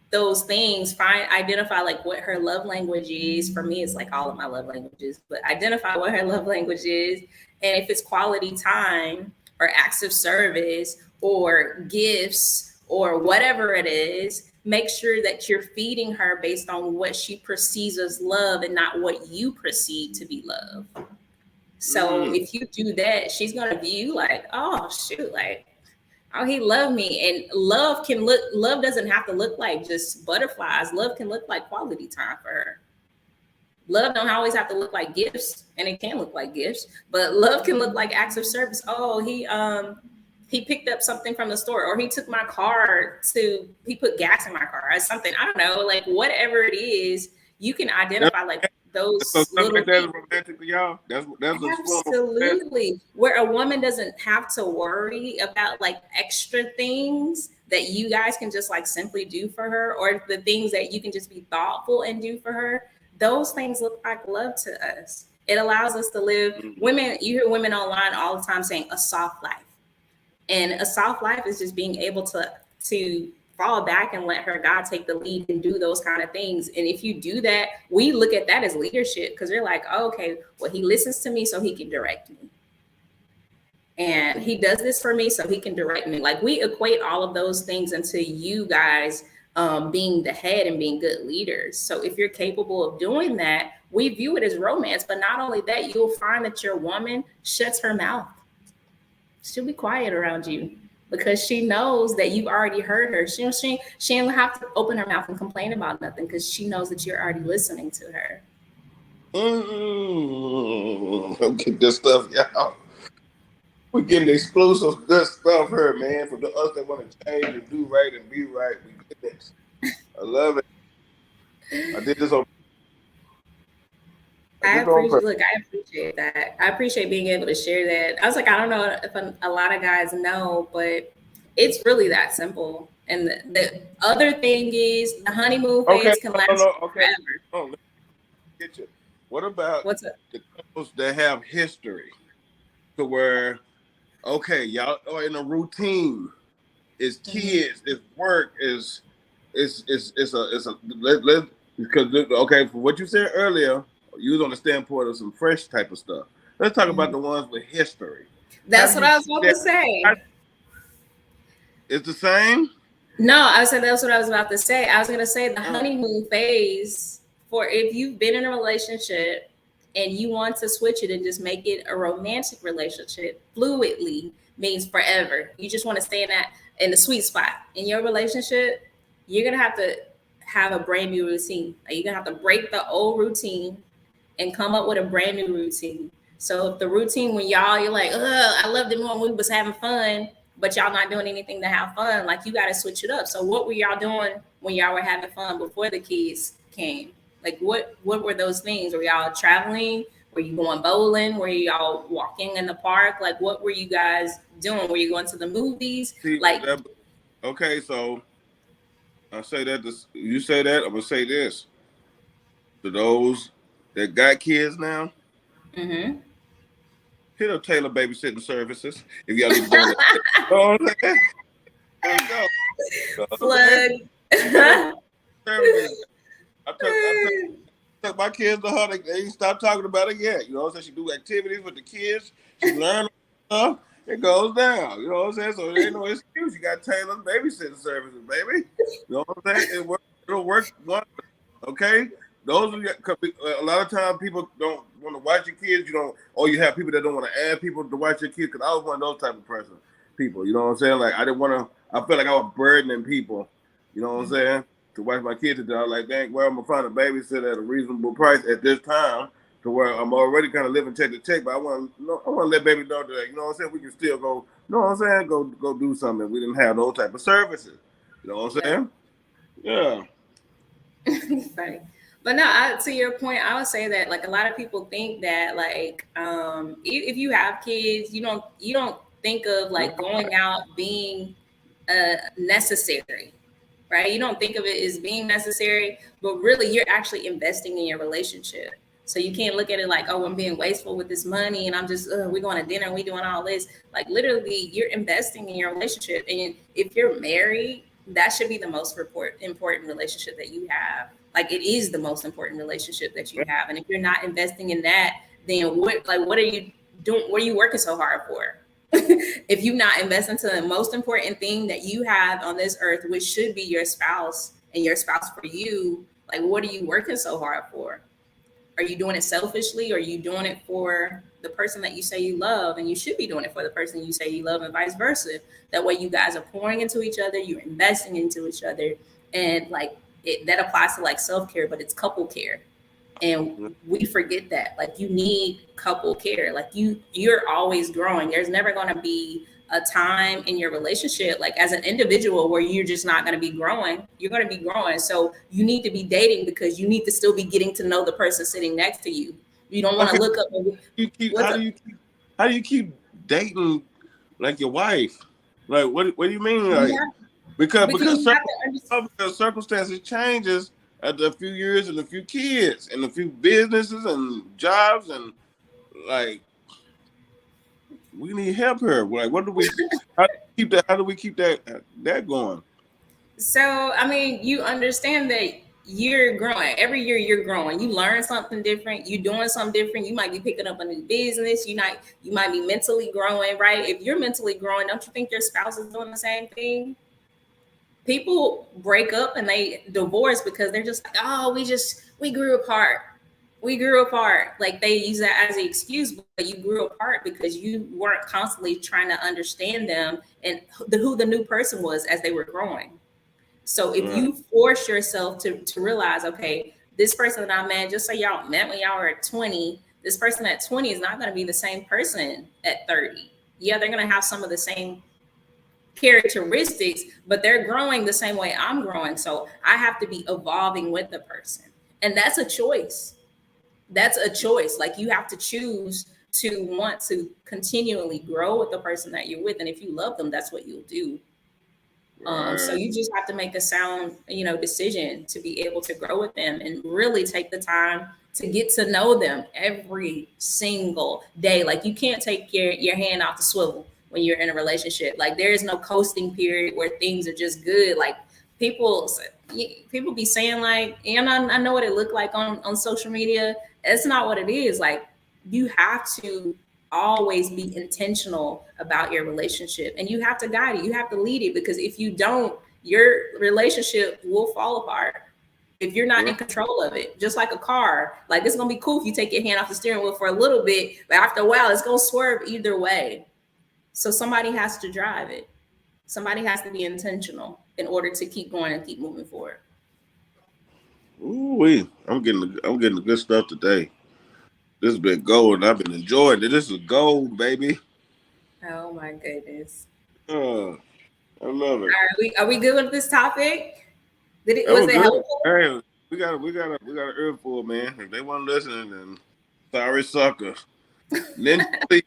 those things, find identify like what her love language is. For me, it's like all of my love languages, but identify what her love language is. And if it's quality time or acts of service or gifts or whatever it is, make sure that you're feeding her based on what she perceives as love and not what you perceive to be love. So if you do that, she's gonna view you like, oh shoot, like, oh, he loved me. And love doesn't have to look like just butterflies. Love can look like quality time for her. Love don't always have to look like gifts, and it can look like gifts, but love can look like acts of service. Oh, he picked up something from the store, or he took my car to he put gas in my car or something. I don't know, like whatever it is, you can identify like So those stuff little like that is things. romantic to y'all. That's a form of romance. Absolutely. Where a woman doesn't have to worry about like extra things that you guys can just like simply do for her, or the things that you can just be thoughtful and do for her. Those things look like love to us. It allows us to live. Mm. Women, you hear women online all the time saying a soft life. And a soft life is just being able to fall back and let her God take the lead and do those kind of things. And if you do that, we look at that as leadership, because they're like, oh, okay, well, he listens to me so he can direct me. And he does this for me so he can direct me. Like we equate all of those things into you guys being the head and being good leaders. So if you're capable of doing that, we view it as romance. But not only that, you'll find that your woman shuts her mouth. She'll be quiet around you because she knows that you've already heard her. She don't have to open her mouth and complain about nothing, because she knows that you're already listening to her. Okay, this stuff, y'all. We're getting exclusive good stuff here, man. For the us that want to change and do right and be right, we get this. I love it. I did this on. I did it on purpose. I appreciate that. I appreciate being able to share that. I was like, I don't know if a lot of guys know, but it's really that simple. And the other thing is, the honeymoon Okay, phase can no, last no, okay. forever. Oh, let me get you. What about What's up? the couples that have history to where, okay, y'all are in a routine? It's Mhm. kids, it's work, it's a let because okay, for what you said earlier, you was on the standpoint of some fresh type of stuff. Let's talk about Mhm. the ones with history. That's Have what you I was seen about to that? say. It's the same. No, I said that's what I was about to say. I was going to say the Uh, honeymoon phase, for if you've been in a relationship and you want to switch it and just make it a romantic relationship fluidly, means forever. You just want to stay in the sweet spot in your relationship. You're going to have a brand new routine. Like, you're going to have to break the old routine and come up with a brand new routine. So if the routine when you're like, I loved it more when we was having fun, but y'all not doing anything to have fun, like you got to switch it up. So what were y'all doing when y'all were having fun before the kids came? Like what were those things? Were y'all traveling? Were you going bowling? Were y'all walking in the park? Like, what were you guys doing? Were you going to the movies? See, Like, okay, so I say that you say that, I'm gonna say this to those that got kids now. mm-hmm. Hit up Taylor babysitting services if y'all need to go on that. You know what I'm saying? Let's go. You know what I'm saying? Plug. Taylor services. I took my kids to her. They ain't stopped talking about it yet. You know what I'm saying? She do activities with the kids. She learn stuff. It goes down. You know what I'm saying? So there ain't no excuse. You got Taylor's babysitting services, baby. You know what I'm saying? It'll work one. Okay? Those are a lot of times people don't want to watch your kids. You don't, or you have people that don't want to add people to watch your kids. Because I was one of those type of people. You know what I'm saying? Like I didn't want to. I felt like I was burdening people. You know what I'm saying? To watch my kids. I was like, dang, well, I'm gonna find a babysitter at a reasonable price at this time, to where I'm already kind of living check to check. But I want to let baby know that, you know what I'm saying, we can still go. You know what I'm saying? Go do something. We didn't have those type of services. You know what I'm Yeah. saying? Yeah. Funny. But no, to your point, I would say that like a lot of people think that like if you have kids, you don't think of like going out being necessary, right? You don't think of it as being necessary, but really you're actually investing in your relationship. So you can't look at it like, oh, I'm being wasteful with this money and I'm just, we're going to dinner and we doing all this. Like literally you're investing in your relationship. And if you're married, that should be the most important relationship that you have. Like it is the most important relationship that you have. And if you're not investing in that, then what are you doing? What are you working so hard for? If you not invest into the most important thing that you have on this earth, which should be your spouse and your spouse for you, like what are you working so hard for? Are you doing it selfishly or are you doing it for the person that you say you love? And you should be doing it for the person you say you love and vice versa. That way you guys are pouring into each other, you're investing into each other. And like that applies to like self-care, but it's couple care. And we forget that like you need couple care. Like you're always growing. There's never going to be a time in your relationship like as an individual where you're just not going to be growing. You're going to be growing, so you need to be dating because you need to still be getting to know the person sitting next to you. You don't want to Okay. look up and, what's up. How do you keep dating like your wife? Like what do you mean? You Like have, because because you have to understand. circumstances changes after a few years and a few kids and a few businesses and jobs and like we need help here. Like what do we how do we keep that going? So, I mean, you understand that you're growing. Every year you're growing. You learn something different. You're doing something different. You might be picking up a new business. You might be mentally growing, right? If you're mentally growing, don't you think your spouse is doing the same thing? People break up and they divorce because they're just like, oh, we grew apart. We grew apart. Like they use that as an excuse, but you grew apart because you weren't constantly trying to understand them and who the new person was as they were growing. So if Right. you force yourself to realize, okay, this person that I met, just say y'all met when y'all were at 20, this person at 20 is not going to be the same person at 30. Yeah, they're going to have some of the same characteristics, but they're growing the same way I'm growing. So I have to be evolving with the person. And that's a choice. That's a choice. Like you have to choose to want to continually grow with the person that you're with. And if you love them, that's what you'll do. So Right. you just have to make a sound, decision to be able to grow with them and really take the time to get to know them every single day. Like you can't take your hand off the swivel when you're in a relationship. Like there is no coasting period where things are just good. Like people people be saying like, and I know what it looked like on social media. It's not what it is. Like you have to always be intentional about your relationship and you have to guide it, you have to lead it, because if you don't, your relationship will fall apart if you're not in Right. control of it. Just like a car, like it's gonna be cool if you take your hand off the steering wheel for a little bit, but after a while it's gonna swerve either way. So somebody has to drive it. Somebody has to be intentional in order to keep going and keep moving forward. Ooh, I'm getting the good stuff today. This has been gold. I've been enjoying it. This is gold, baby. Oh my goodness. Uh, I love it. Are we good with this topic? That Was was it good. helpful? Hey, we got an earful, man. If they want to listen, then Sorry, sucker. Ninja,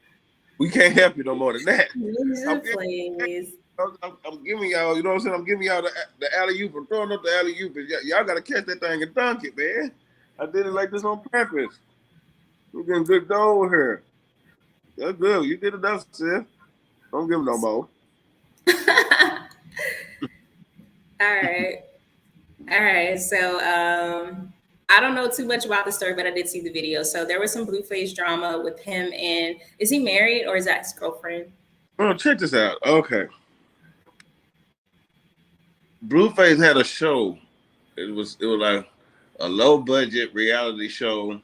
we can't help you no more than that. I'm Ninja, giving, please. I'm giving y'all, you know what I'm saying? I'm giving y'all the alley oop. I'm throwing up the alley oop. Y'all got to catch that thing and dunk it, man. I did it like this on purpose. We're getting good goal here. That's good. You did enough, sis. Don't give him no more. All right. All right. So I don't know too much about the story, but I did see the video. So there was some Blueface drama with him, and is he married or is that his girlfriend? Oh, check this out. Okay. Blueface had a show. It was like a low budget reality show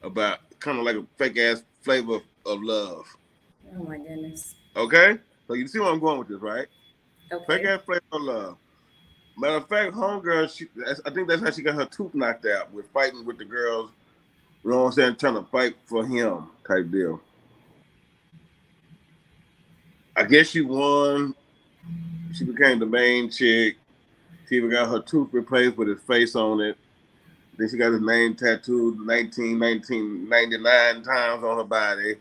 about kind of like a fake ass flavor of love. Oh my goodness. Okay? So you see where I'm going with this, right? Fake Okay. ass flavor of love. Matter of fact, homegirl, I think that's how she got her tooth knocked out with fighting with the girls. You know what I'm saying? Trying to fight for him type deal. I guess she won. She became the main chick. She even got her tooth replaced with his face on it. Then she got his name tattooed 1999 times on her body.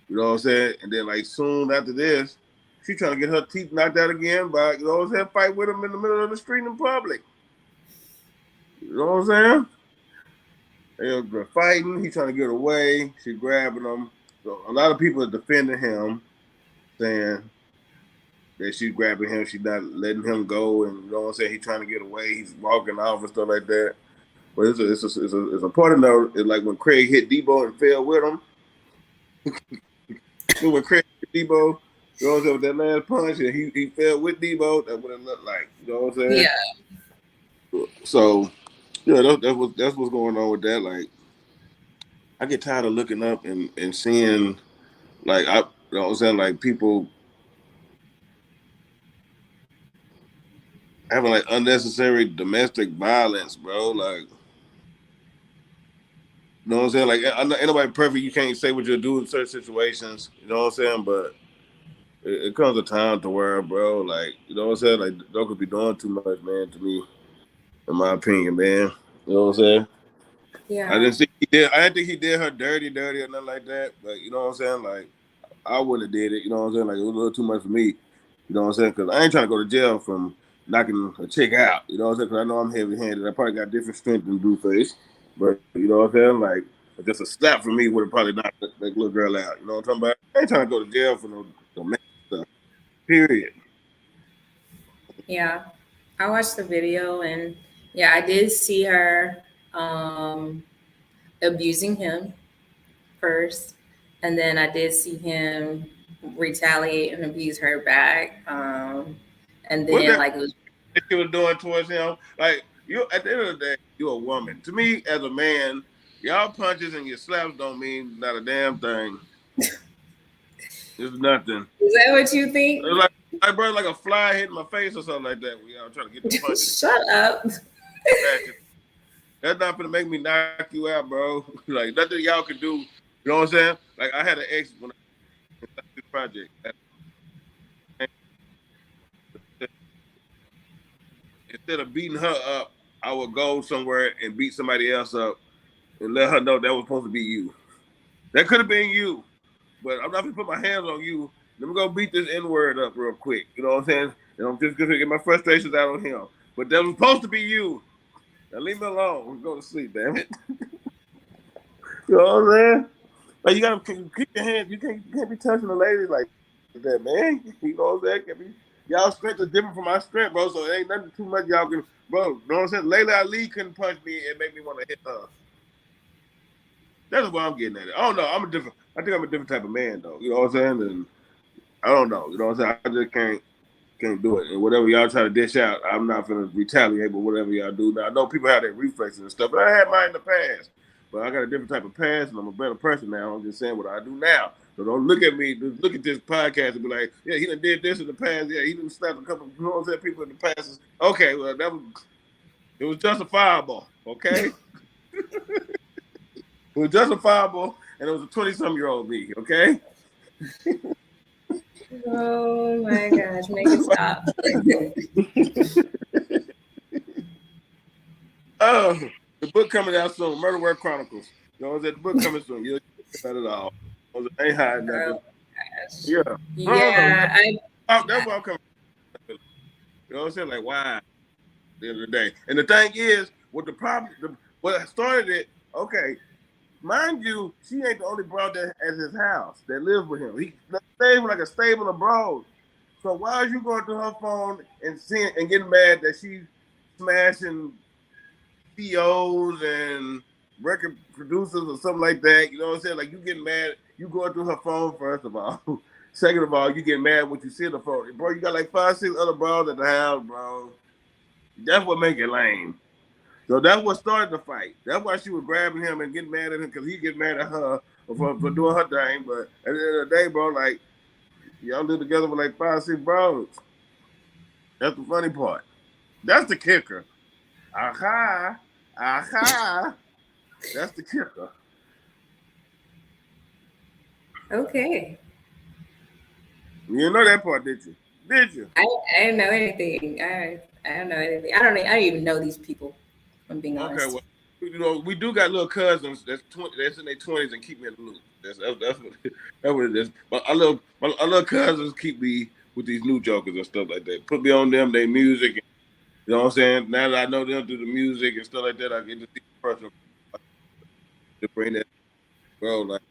You know what I'm saying? And then like soon after this, she trying to get her teeth knocked out again by, you know what I'm saying, fight with him in the middle of the street in public. You know what I'm saying? They're fighting. He's trying to get away. She grabbing him. So a lot of people are defending him, saying that she's grabbing him. She's not letting him go. And you know what I'm saying? He's trying to get away. He's walking off and stuff like that. But it's a part of note. It's like when Craig hit Debo and fell with him. When Craig hit Debo, you know what I'm saying, with that last punch, and he fell with Debo. That's what it looked like. You know what I'm saying? Yeah. So yeah, that's what's going on with that. Like, I get tired of looking up and seeing, like, you know what I'm saying, like people having like unnecessary domestic violence, bro. Like, you know what I'm saying? Like, ain't nobody perfect. You can't say what you'll do in certain situations. You know what I'm saying? But it comes a time to where, bro, like, you know what I'm saying? Like, don't could be doing too much, man. To me, in my opinion, man. You know what I'm saying? I Yeah. didn't see he did. I didn't think he did her dirty or nothing like that. But you know what I'm saying? Like, I wouldn't have did it. You know what I'm saying? Like, it was a little too much for me. You know what I'm saying? Because I ain't trying to go to jail from knocking a chick out. You know what I'm saying? Because I know I'm heavy-handed. I probably got different strength than Blueface. But you know what I'm saying? Like, just a slap for me would have probably knocked that little girl out. You know what I'm talking about? I ain't trying to go to jail for no man stuff. Period. Yeah. I watched the video, and yeah, I did see her um, abusing him first, and then I did see him retaliate and abuse her back. And What then like it was that you was doing towards him? Like, you, at the end of the day, you're a woman. To me, as a man, y'all punches and your slaps don't mean not a damn thing. It's nothing. is that what you It's think? like bro, like a fly hitting my face or something like that. We all trying to get the punch and Shut up. back. That's not gonna make me knock you out, bro. Like nothing y'all can do. You know what I'm saying? Like I had an ex when I started this project. Instead of beating her up, I would go somewhere and beat somebody else up and let her know that was supposed to be you. That could have been you, but I'm not gonna put my hands on you. Let me go beat this N word up real quick. You know what I'm saying? And I'm just gonna get my frustrations out on him. But that was supposed to be you. Now leave me alone. Go to sleep, damn it. You know what I'm saying? Like you gotta keep your hands. You can't be touching the ladies like that, man. You know what I'm saying? Y'all strength is different from my strength, bro. So it ain't nothing too much y'all can, bro. You know what I'm saying? Layla Ali couldn't punch me and make me want to hit her. That's what I'm getting at. I don't know. I think I'm a different type of man, though. You know what I'm saying? And I don't know. You know what I'm saying? I just can't do it. And whatever y'all try to dish out, I'm not gonna retaliate. But whatever y'all do now, I know people have their reflexes and stuff, but I had mine in the past. But I got a different type of past, and I'm a better person now. I'm just saying what I do now. So don't look at me, just look at this podcast and be like, yeah, he done did this in the past. Yeah, he done slapped a couple, you know what I'm saying, people in the past. Okay, well, it was justifiable. Okay, it was justifiable, and it was a 20-some-year-old me. Okay. Oh my gosh, make it stop. Oh, the book coming out soon, Murder Word Chronicles. You know what I'm saying? The book coming soon. You about it all. You know, I ain't hiding Oh nothing. gosh. Yeah. No. Yeah, That's why I'm coming. You know what I'm saying? Like, why? At the end of the day. And the thing is, what the problem, what started it, okay, mind you, she ain't the only broad that at his house that lives with him. He stays with like a stable of bros. So why are you going through her phone and seeing and getting mad that she's smashing CEOs and record producers or something like that? You know what I'm saying? Like you getting mad, you going through her phone first of all. Second of all, you get mad when you see the phone. Bro, you got like 5, 6 other bros at the house, bro. That's what make it lame. So that's what started the fight. That's why she was grabbing him and getting mad at him because he get mad at her for doing her thing. But at the end of the day, bro, like y'all live together with like 5, 6 bros. That's the funny part. That's the kicker. Aha, aha. That's the kicker. okay. You didn't know that part, did you? Did you? I didn't know anything. I don't know anything. I don't even know these people. If I'm being Okay, honest. well, we do got little cousins that's in their 20s and keep me in the loop. That's what that's what it is. But our little cousins keep me with these new jokers and stuff like that. Put me on them, they music. And, you know what I'm saying? Now that I know them through the music and stuff like that, I get to see the person to bring that bro. Like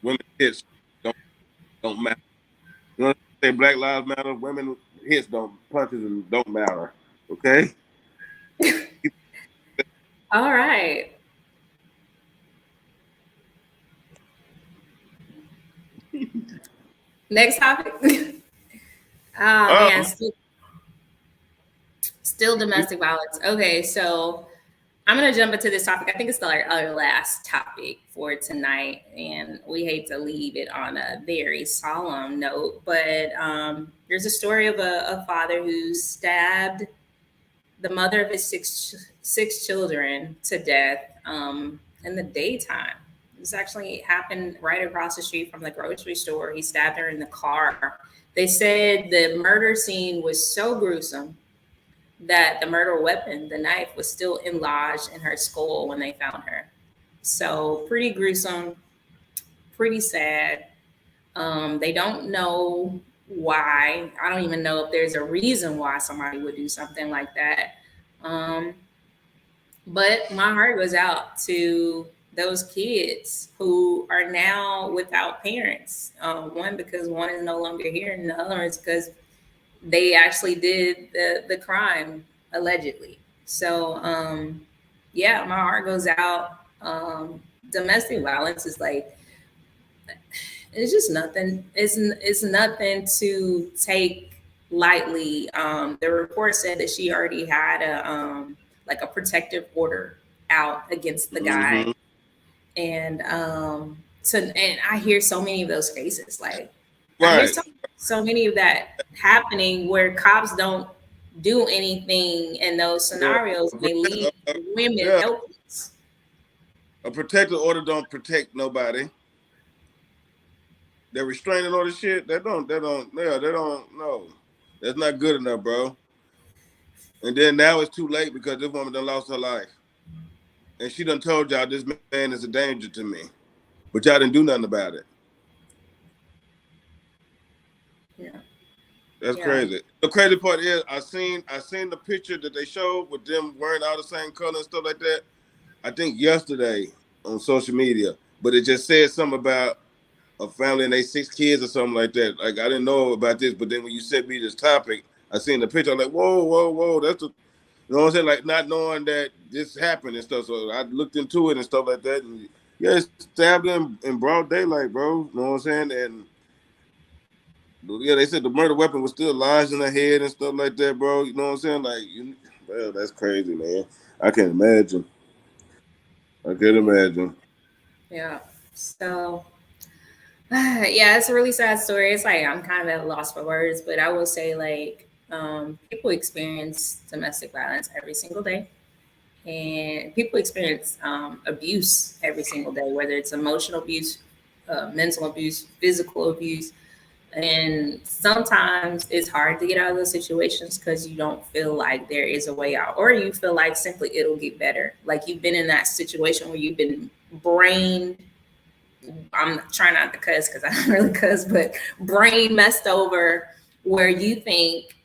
women hits don't matter. You know what I'm saying? Black lives matter. Women hits don't punches and don't matter. Okay. All right. Next topic. Oh man, Uh, still domestic violence. Okay, so I'm gonna jump into this topic. I think it's our last topic for tonight, and we hate to leave it on a very solemn note, but there's a story of a father who stabbed the mother of his six children to death in the daytime. This actually happened right across the street from the grocery store. He stabbed her in the car. They said the murder scene was so gruesome that the murder weapon, the knife, was still lodged in her skull when they found her. So pretty gruesome, pretty sad. They don't know why. I don't even know if there's a reason why somebody would do something like that. Um, but my heart goes out to those kids who are now without parents. One, because one is no longer here, and the other is because they actually did the crime allegedly. So yeah, my heart goes out. Domestic violence is like it's just nothing. It's nothing to take lightly. The report said that she already had a like a protective order out against the guy, mm-hmm. and so and I hear so many of those cases. Like I hear Right. so many of that happening where cops don't do anything in those Yeah. scenarios. They leave women Yeah. helpless. A protective order don't protect nobody. That restraining order shit, they don't, no. That's not good enough, bro. And then now it's too late because this woman done lost her life. And she done told y'all this man is a danger to me. But y'all didn't do nothing about it. Yeah, That's yeah. crazy. The crazy part is I seen the picture that they showed with them wearing all the same color and stuff like that. I think yesterday on social media. But it just said something about a family and they 6 kids or something like that. Like I didn't know about this, but then when you sent me this topic, I seen the picture. I'm like, whoa, whoa, whoa. That's the, you know what I'm saying? Like not knowing that this happened and stuff. So I looked into it and stuff like that. And yeah, it stabbed them in broad daylight, bro. You know what I'm saying? And yeah, they said the murder weapon was still lodged in her head and stuff like that, bro. You know what I'm saying? Like, well, that's crazy, man. I can't imagine. I can't imagine. Yeah. So, yeah, it's a really sad story. It's like I'm kind of at a loss for words, but I will say, like, people experience domestic violence every single day, and people experience abuse every single day, whether it's emotional abuse, mental abuse, physical abuse. And sometimes it's hard to get out of those situations because you don't feel like there is a way out, or you feel like simply it'll get better. Like you've been in that situation where you've been brain, I'm trying not to cuss because I don't really cuss, but brain messed over, where you think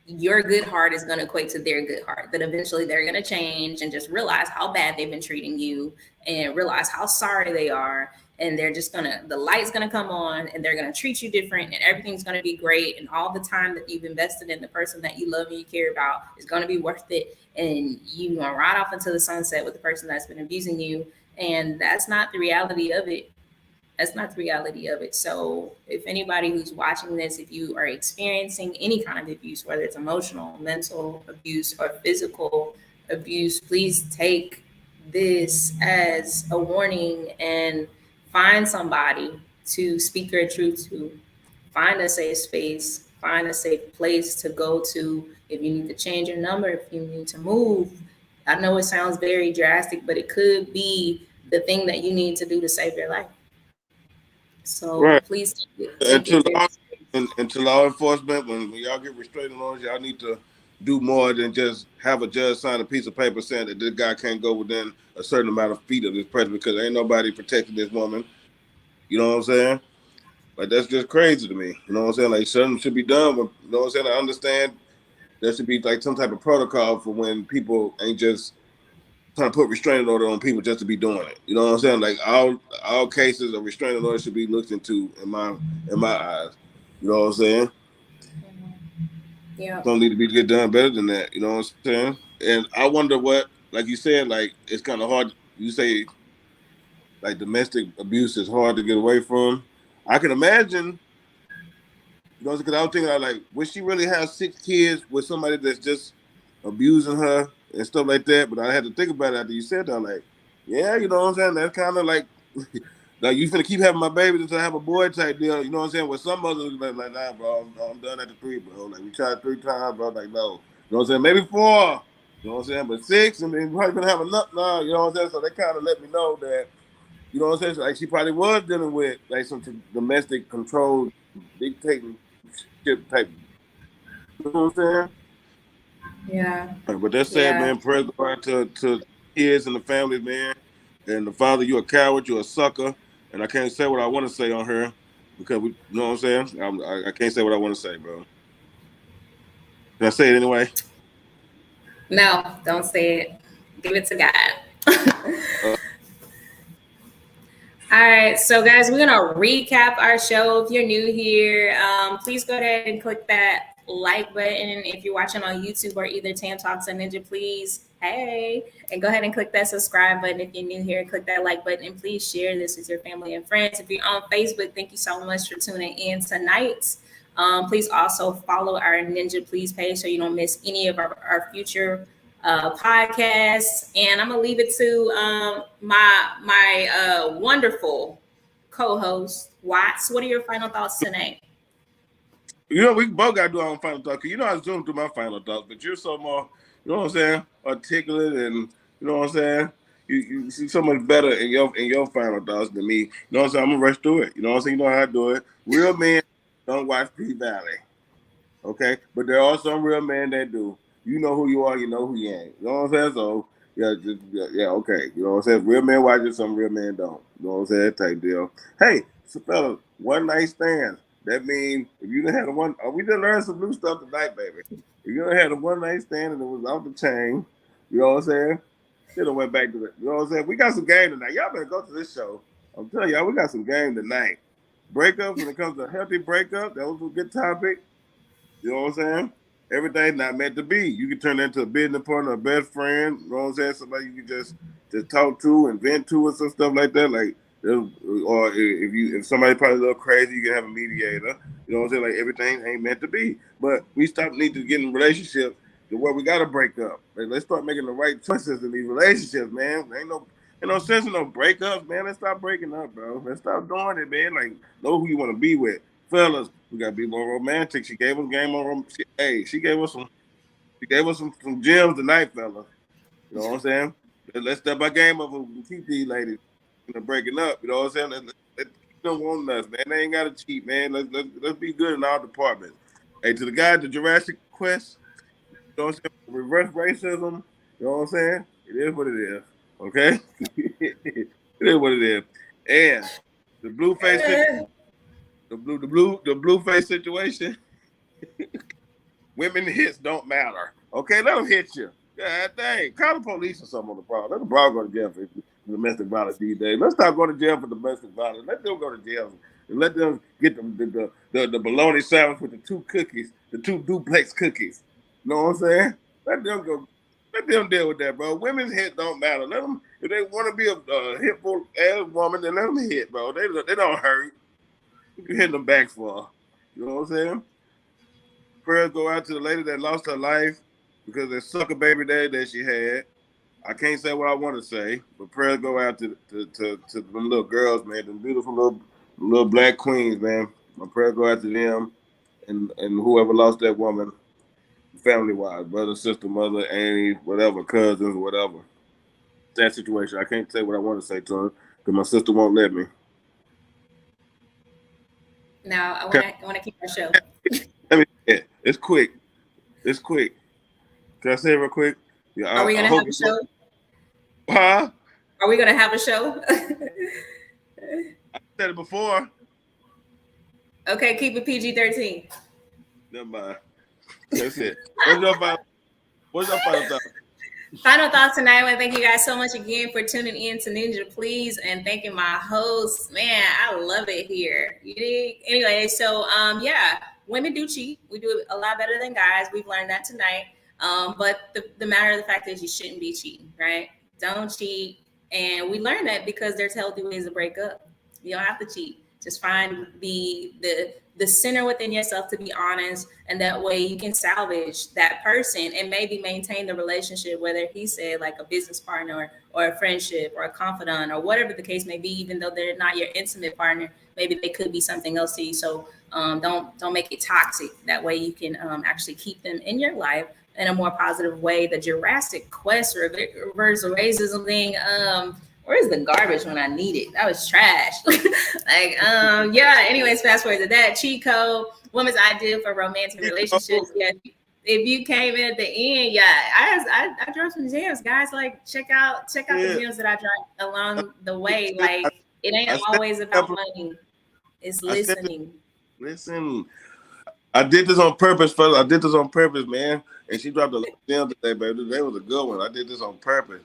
your good heart is going to equate to their good heart, that eventually they're going to change and just realize how bad they've been treating you and realize how sorry they are, and they're just going to, the light's going to come on and they're going to treat you different and everything's going to be great, and all the time that you've invested in the person that you love and you care about is going to be worth it, and you're going to ride off into the sunset with the person that's been abusing you. And that's not the reality of it. That's not the reality of it. So, if anybody who's watching this, if you are experiencing any kind of abuse, whether it's emotional, mental abuse, or physical abuse, please take this as a warning and find somebody to speak your truth to. Find a safe space, find a safe place to go to. If you need to change your number, if you need to move, I know it sounds very drastic, but it could be the thing that you need to do to save your life. So Right. please take And it to very law serious. and to law enforcement, when y'all get restraining orders, y'all need to do more than just have a judge sign a piece of paper saying that this guy can't go within a certain amount of feet of this person because ain't nobody protecting this woman. You know what I'm saying? Like that's just crazy to me. You know what I'm saying? Like something should be done. With, you know what I'm saying? I understand there should be like some type of protocol for when people ain't just trying to put restraining order on people just to be doing it. You know what I'm saying? Like all cases of restraining order should be looked into in my eyes. You know what I'm saying? Yeah. Don't need to be get done better than that. You know what I'm saying? And I wonder what, like you said, like it's kind of hard. You say like domestic abuse is hard to get away from. I can imagine. You know, because I was thinking, like, would she really have 6 kids with somebody that's just abusing her and stuff like that? But I had to think about it after you said that. Like, yeah, you know what I'm saying? That's kind of like you finna keep having my baby until I have a boy type deal. You know what I'm saying? With some mothers, like nah, bro, I'm done at the 3, bro. Like, we tried 3 times, bro. Like, no. You know what I'm saying? Maybe 4. You know what I'm saying? But 6, and then probably gonna have enough now. You know what I'm saying? So they kind of let me know that, you know what I'm saying? So, like, she probably was dealing with, like, some domestic control, dictatorship type. You know what I'm saying? Yeah. But that's sad, Yeah. man. Prayers go out to kids and the families, man. And the father, you a coward, you a sucker. And I can't say what I want to say on her because we, you know what I'm saying? I can't say what I want to say, bro. Can I say it anyway? No, don't say it. Give it to God. Uh, All right, so guys, we're gonna recap our show. If you're new here, please go ahead and click that like button. If you're watching on YouTube or either Tam Talks or Ninja, please, hey, and go ahead and click that subscribe button. If you're new here, click that like button, and please share this with your family and friends. If you're on Facebook, thank you so much for tuning in tonight. Please also follow our Ninja Please page so you don't miss any of our future podcast. And I'm gonna leave it to my wonderful co-host Watts. What are your final thoughts tonight? you know, we both got to do our own final thoughts. Cause you know, I zoom through my final thoughts, but you're so more, you know what I'm saying, articulate, and you know what I'm saying. You see so much better in your final thoughts than me. You know what I'm saying. I'm gonna rush through it. You know what I'm saying. You know how I do it. Real men don't watch P Valley. Okay, but there are some real men that do. You know who you are, you know who you ain't. You know what I'm saying? So yeah, just yeah, okay. You know what I'm saying? Real men watch it, some real men don't. You know what I'm saying? Type deal. Hey, so fellas, one night stands. That means if you done had a one, we done learned some new stuff tonight, baby. If you done had a one night stand and it was off the chain, you know what I'm saying? Should have went back to it. You know what I'm saying? We got some game tonight. Y'all better go to this show. I'm telling y'all, we got some game tonight. Breakups, when it comes to a healthy breakup, that was a good topic. You know what I'm saying? Everything's not meant to be. You can turn that into a business partner, a best friend. You know what I'm saying? Somebody you can just talk to and vent to and some stuff like that. Like, or if somebody probably a little crazy, you can have a mediator. You know what I'm saying? Like everything ain't meant to be. But we stop need to get in relationships to where we gotta break up. Like, let's start making the right choices in these relationships, man. Ain't no sense in no breakups, man. Let's stop breaking up, bro. Let's stop doing it, man. Like, know who you want to be with, fellas. We gotta be more romantic. She gave us game on. Hey, she gave us some. She gave us some gems tonight, fellas. You know what I'm saying? Let's step our game up and keep these ladies, breaking up. You know what I'm saying? don't want us, man. They ain't gotta cheat, man. Let's be good in all departments. Hey, to the guy at the Jurassic Quest, you know what I'm saying? Reverse racism, you know what I'm saying? It is what it is. Okay? It is what it is. And the blue face situation, the blue face situation, women hits don't matter. Okay, let them hit you. God dang, call the police or something on the problem. Let the problem go to jail for domestic violence these days. Let's stop going to jail for domestic violence. Let them go to jail and let them get the bologna sandwich with the two cookies, the two duplex cookies. You know what I'm saying? Let them go. Let them deal with that, bro. Women's hit don't matter. Let them if they want to be a hitful ass woman, then let them hit, bro. They don't hurt. You can hit them back for. You know what I'm saying? Prayers go out to the lady that lost her life because of that sucker baby daddy that she had. I can't say what I want to say, but prayers go out to them little girls, man, them beautiful little black queens, man. My prayers go out to them and whoever lost that woman, family wise, brother, sister, mother, auntie, whatever, cousins, whatever. That situation, I can't say what I want to say to her because my sister won't let me. Now Okay, I want to keep our show. let me. Yeah, it's quick. It's quick. Can I say it real quick? Yeah, Are we I gonna hope have a you. show? Huh? Are we gonna have a show? I said it before. Okay, keep it PG-13. Never mind. That's it. What's your final thought? Final thoughts tonight. I want to thank you guys so much again for tuning in to Ninja Please and thanking my hosts. Man, I love it here. You dig? Anyway, so yeah, women do cheat. We do a lot better than guys. We've learned that tonight. But the matter of the fact is you shouldn't be cheating, right? Don't cheat. And we learned that because there's healthy ways to break up. You don't have to cheat. Just find the center within yourself to be honest, and that way you can salvage that person and maybe maintain the relationship, whether he said like a business partner or a friendship or a confidant or whatever the case may be. Even though they're not your intimate partner, maybe they could be something else to you. So don't make it toxic. That way you can actually keep them in your life in a more positive way. The Jurassic Quest reverse racism thing. Where's the garbage when I need it? That was trash. Yeah. Anyways, fast forward to that. Cheat code, woman's ideal for romantic relationships. Yeah. If you came in at the end, yeah, I dropped some gems, guys. Like check out the Yeah. gems that I dropped along the way. I, Like it ain't I said, always about money. It's I said, listening. listen, I did this on purpose, fella. I did this on purpose, man. And she dropped a lot of gems today, baby. Today was a good one. I did this on purpose.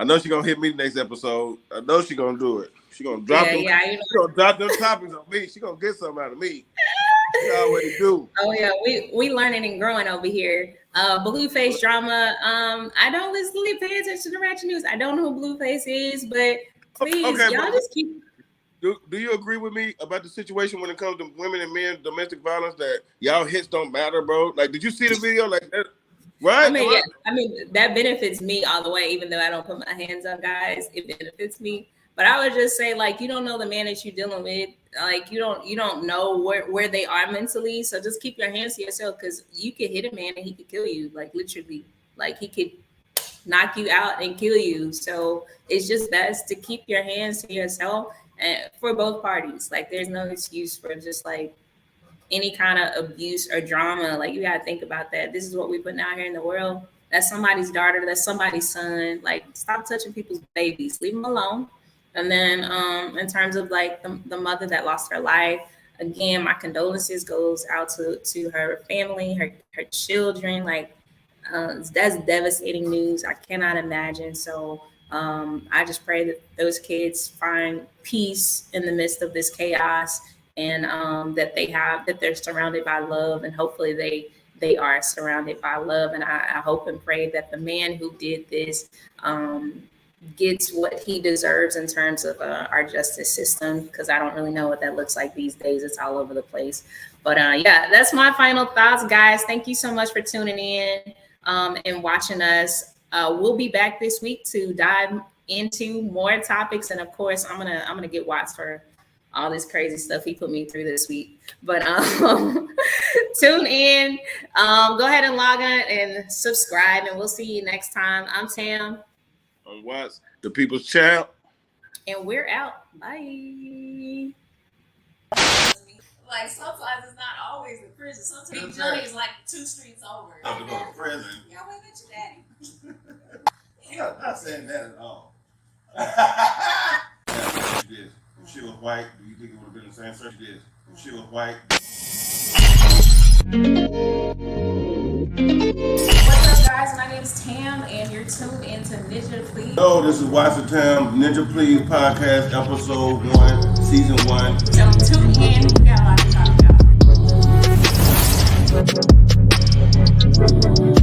I know she gonna hit me next episode. I know she gonna do it. She gonna drop Yeah, them. yeah. She gonna drop them topics on me. She gonna get something out of me. She always do. Oh yeah, we learning and growing over here. Blueface drama. I don't literally pay attention to Ratchet News. I don't know who Blueface is, but please, Okay, y'all but just keep. do you agree with me about the situation when it comes to women and men domestic violence that y'all hits don't matter, bro? Like, did you see the video? Like that, I right? Am mean, I? yeah, I mean that benefits me all the way. Even though I don't put my hands on guys, it benefits me. But I would just say, like, you don't know the man that you're dealing with. Like, you don't know where they are mentally. So just keep your hands to yourself because you could hit a man and he could kill you. Like literally, like he could knock you out and kill you. So it's just best to keep your hands to yourself and for both parties. Like there's no excuse for just like any kind of abuse or drama. Like you gotta think about that. This is what we putting out here in the world. That's somebody's daughter, that's somebody's son. Like stop touching people's babies. Leave them alone. And then in terms of like the mother that lost her life, again, my condolences goes out to her family, her children. Like that's devastating news. I cannot imagine. So I just pray that those kids find peace in the midst of this chaos, and that they're surrounded by love, and hopefully they are surrounded by love. And I hope and pray that the man who did this gets what he deserves in terms of our justice system, because I don't really know what that looks like these days. It's all over the place. But yeah, that's my final thoughts, guys. Thank you so much for tuning in and watching us. We'll be back this week to dive into more topics, and of course, I'm gonna get Watts for all this crazy stuff he put me through this week. But tune in. Go ahead and log on and subscribe, and we'll see you next time. I'm Tam, On Watts, the people's child. and we're out. Bye. Like sometimes it's not always the prison. Sometimes Big Johnny is like 2 streets over. Have to go to prison. Yeah, wait, that's your daddy. I'm not saying that at all. If she was white, do you think it would have been the same search? If she was white. What's up, guys? My name is Tam, and you're tuned into Ninja Please. Hello, this is Watson Tam, Ninja Please Podcast, Episode 1, Season 1. So tune in. We got a lot to talk about.